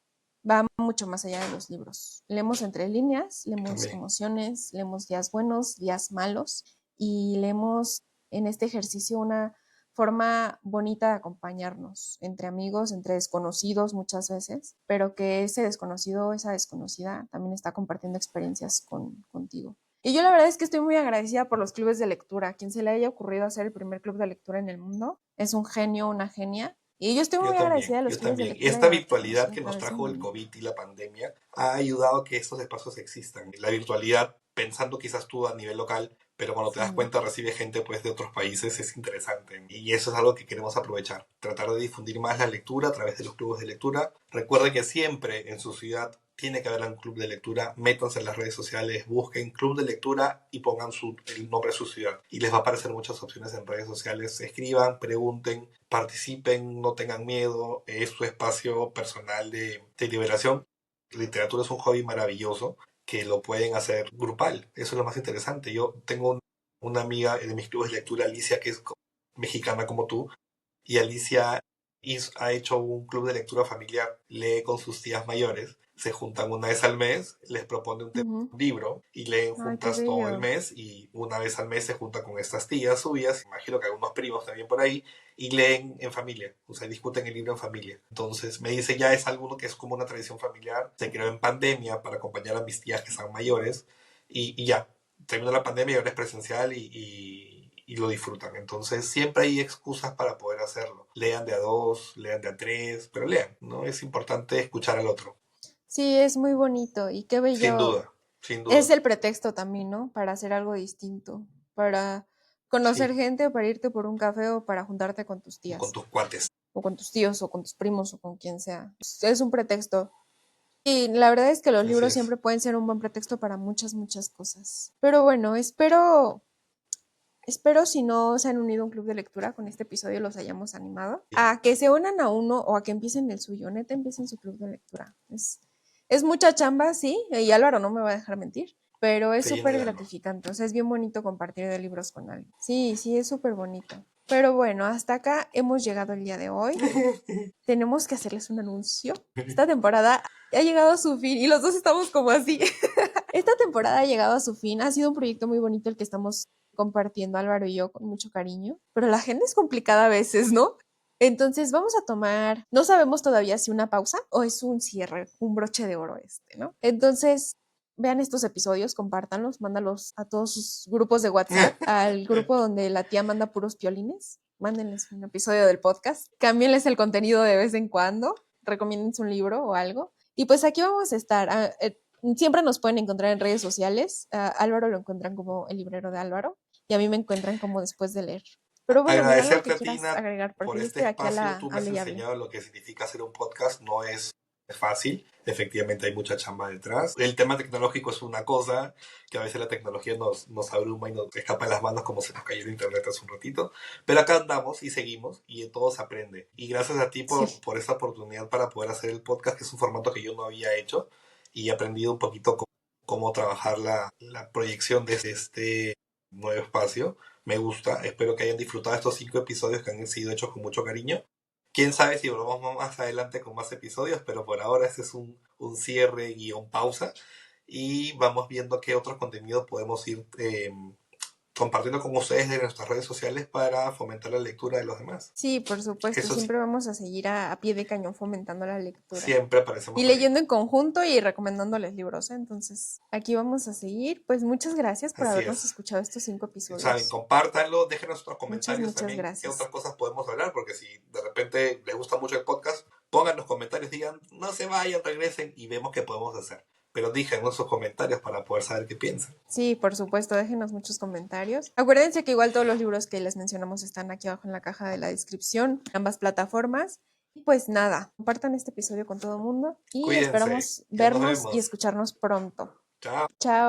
va mucho más allá de los libros. Leemos entre líneas, leemos También. emociones, leemos días buenos, días malos y leemos en este ejercicio una forma bonita de acompañarnos entre amigos, entre desconocidos muchas veces, pero que ese desconocido o esa desconocida también está compartiendo experiencias contigo. Y yo la verdad es que estoy muy agradecida por los clubes de lectura. A quien se le haya ocurrido hacer el primer club de lectura en el mundo es un genio, una genia. Y yo estoy muy agradecida de los Yo clubes de también. lectura y Esta de los que virtualidad conocí que a nos través del trajo el mundo. COVID y la pandemia ha ayudado a que estos espacios existan. La virtualidad, pensando quizás tú a nivel local, pero cuando te das Sí. cuenta recibe gente pues de otros países, es interesante. Y eso es algo que queremos aprovechar. Tratar de difundir más la lectura a través de los clubes de lectura. Recuerde que siempre en su ciudad tiene que haber un club de lectura. Métanse en las redes sociales, busquen club de lectura y pongan el nombre de su ciudad. Y les va a aparecer muchas opciones en redes sociales. Escriban, pregunten, participen, no tengan miedo. Es su espacio personal de liberación. La literatura es un hobby maravilloso que lo pueden hacer grupal. Eso es lo más interesante. Yo tengo una amiga de mis clubes de lectura, Alicia, que es mexicana como tú, y Alicia ha hecho un club de lectura familiar. Lee con sus tías mayores, se juntan una vez al mes, les propone Ujú. un libro y leen Ay, qué juntas todo el bello. mes y una vez al mes se junta con estas tías suyas, imagino que algunos primos también por ahí, y leen en familia, o sea, discuten el libro en familia. Entonces me dice, ya es algo que es como una tradición familiar, se creó en pandemia para acompañar a mis tías que son mayores y ya, terminó la pandemia y ahora es presencial y lo disfrutan. Entonces siempre hay excusas para poder hacerlo. Lean de a dos, lean de a tres, pero lean, ¿no? Es importante escuchar al otro. Sí, es muy bonito y qué Sin bello. duda, sin Es duda. el pretexto también, ¿no? Para hacer algo distinto, para conocer Sí, gente, para irte por un café o para juntarte con tus con tías, tus cuates. o con tus tíos, o con tus primos, o con quien sea. Es un pretexto. Y la verdad es que los Así libros es. siempre pueden ser un buen pretexto para muchas, muchas cosas. Pero bueno, espero si no se han unido a un club de lectura con este episodio los hayamos animado a que se unan a uno o a que empiecen el suyo. Neta, empiecen su club de lectura. Es mucha chamba, sí, y Álvaro no me va a dejar mentir, pero es Te llena súper el alma. gratificante. O sea, es bien bonito compartir de libros con alguien. Sí, sí, es súper bonito. Pero bueno, hasta acá hemos llegado el día de hoy. Tenemos que hacerles un anuncio. Esta temporada ha llegado a su fin y los dos estamos como así. Esta temporada ha llegado a su fin. Ha sido un proyecto muy bonito el que estamos compartiendo Álvaro y yo con mucho cariño, pero la agenda es complicada a veces, ¿no? Entonces vamos a tomar, no sabemos todavía si una pausa o es un cierre, un broche de oro ¿no? Entonces, vean estos episodios, compártanlos, mándalos a todos sus grupos de WhatsApp, al grupo donde la tía manda puros piolines, mándenles un episodio del podcast, cámbienles el contenido de vez en cuando, recomiéndense un libro o algo. Y pues aquí vamos a estar. Siempre nos pueden encontrar en redes sociales. A Álvaro lo encuentran como el librero de Álvaro y a mí me encuentran como después de leer. Pero bueno, amiga, algo Agradecerte que a ti, quieras Nat, agregar, por porque yo este estoy aquí a espacio. la Tú me has hable y hable. enseñado lo que significa hacer un podcast. No es fácil. Efectivamente hay mucha chamba detrás. El tema tecnológico es una cosa que a veces la tecnología nos abruma y nos escapa de las manos como se nos cayó el internet hace un ratito. Pero acá andamos y seguimos y de todo se aprende. Y gracias a ti Sí, por esta oportunidad para poder hacer el podcast, que es un formato que yo no había hecho y he aprendido un poquito cómo trabajar la proyección de este nuevo espacio. Me gusta, espero que hayan disfrutado estos 5 episodios que han sido hechos con mucho cariño. Quién sabe si volvamos más adelante con más episodios, pero por ahora este es un cierre guión pausa y vamos viendo qué otros contenidos podemos ir compartiendo con ustedes en nuestras redes sociales para fomentar la lectura de los demás. sí, por supuesto. Eso sí, Siempre vamos a seguir a pie de cañón fomentando la lectura. siempre aparecemos Y por ahí. leyendo en conjunto y recomendándoles libros, ¿eh? Entonces, aquí vamos a seguir. Pues muchas gracias por Así habernos es. escuchado estos 5 Saben, episodios. compártanlo, déjenos otros Muchas, comentarios muchas también qué gracias. otras cosas podemos hablar, porque si de repente les gusta mucho el podcast, pongan los comentarios, digan, no se vayan, regresen y vemos qué podemos hacer. Pero díganos sus comentarios para poder saber qué piensan. Sí, por supuesto, déjenos muchos comentarios. Acuérdense que igual todos los libros que les mencionamos están aquí abajo en la caja de la descripción, ambas plataformas. Y pues nada, compartan este episodio con todo el mundo y Cuídense, esperamos ya nos vernos y vemos. escucharnos pronto. Chao. Chao.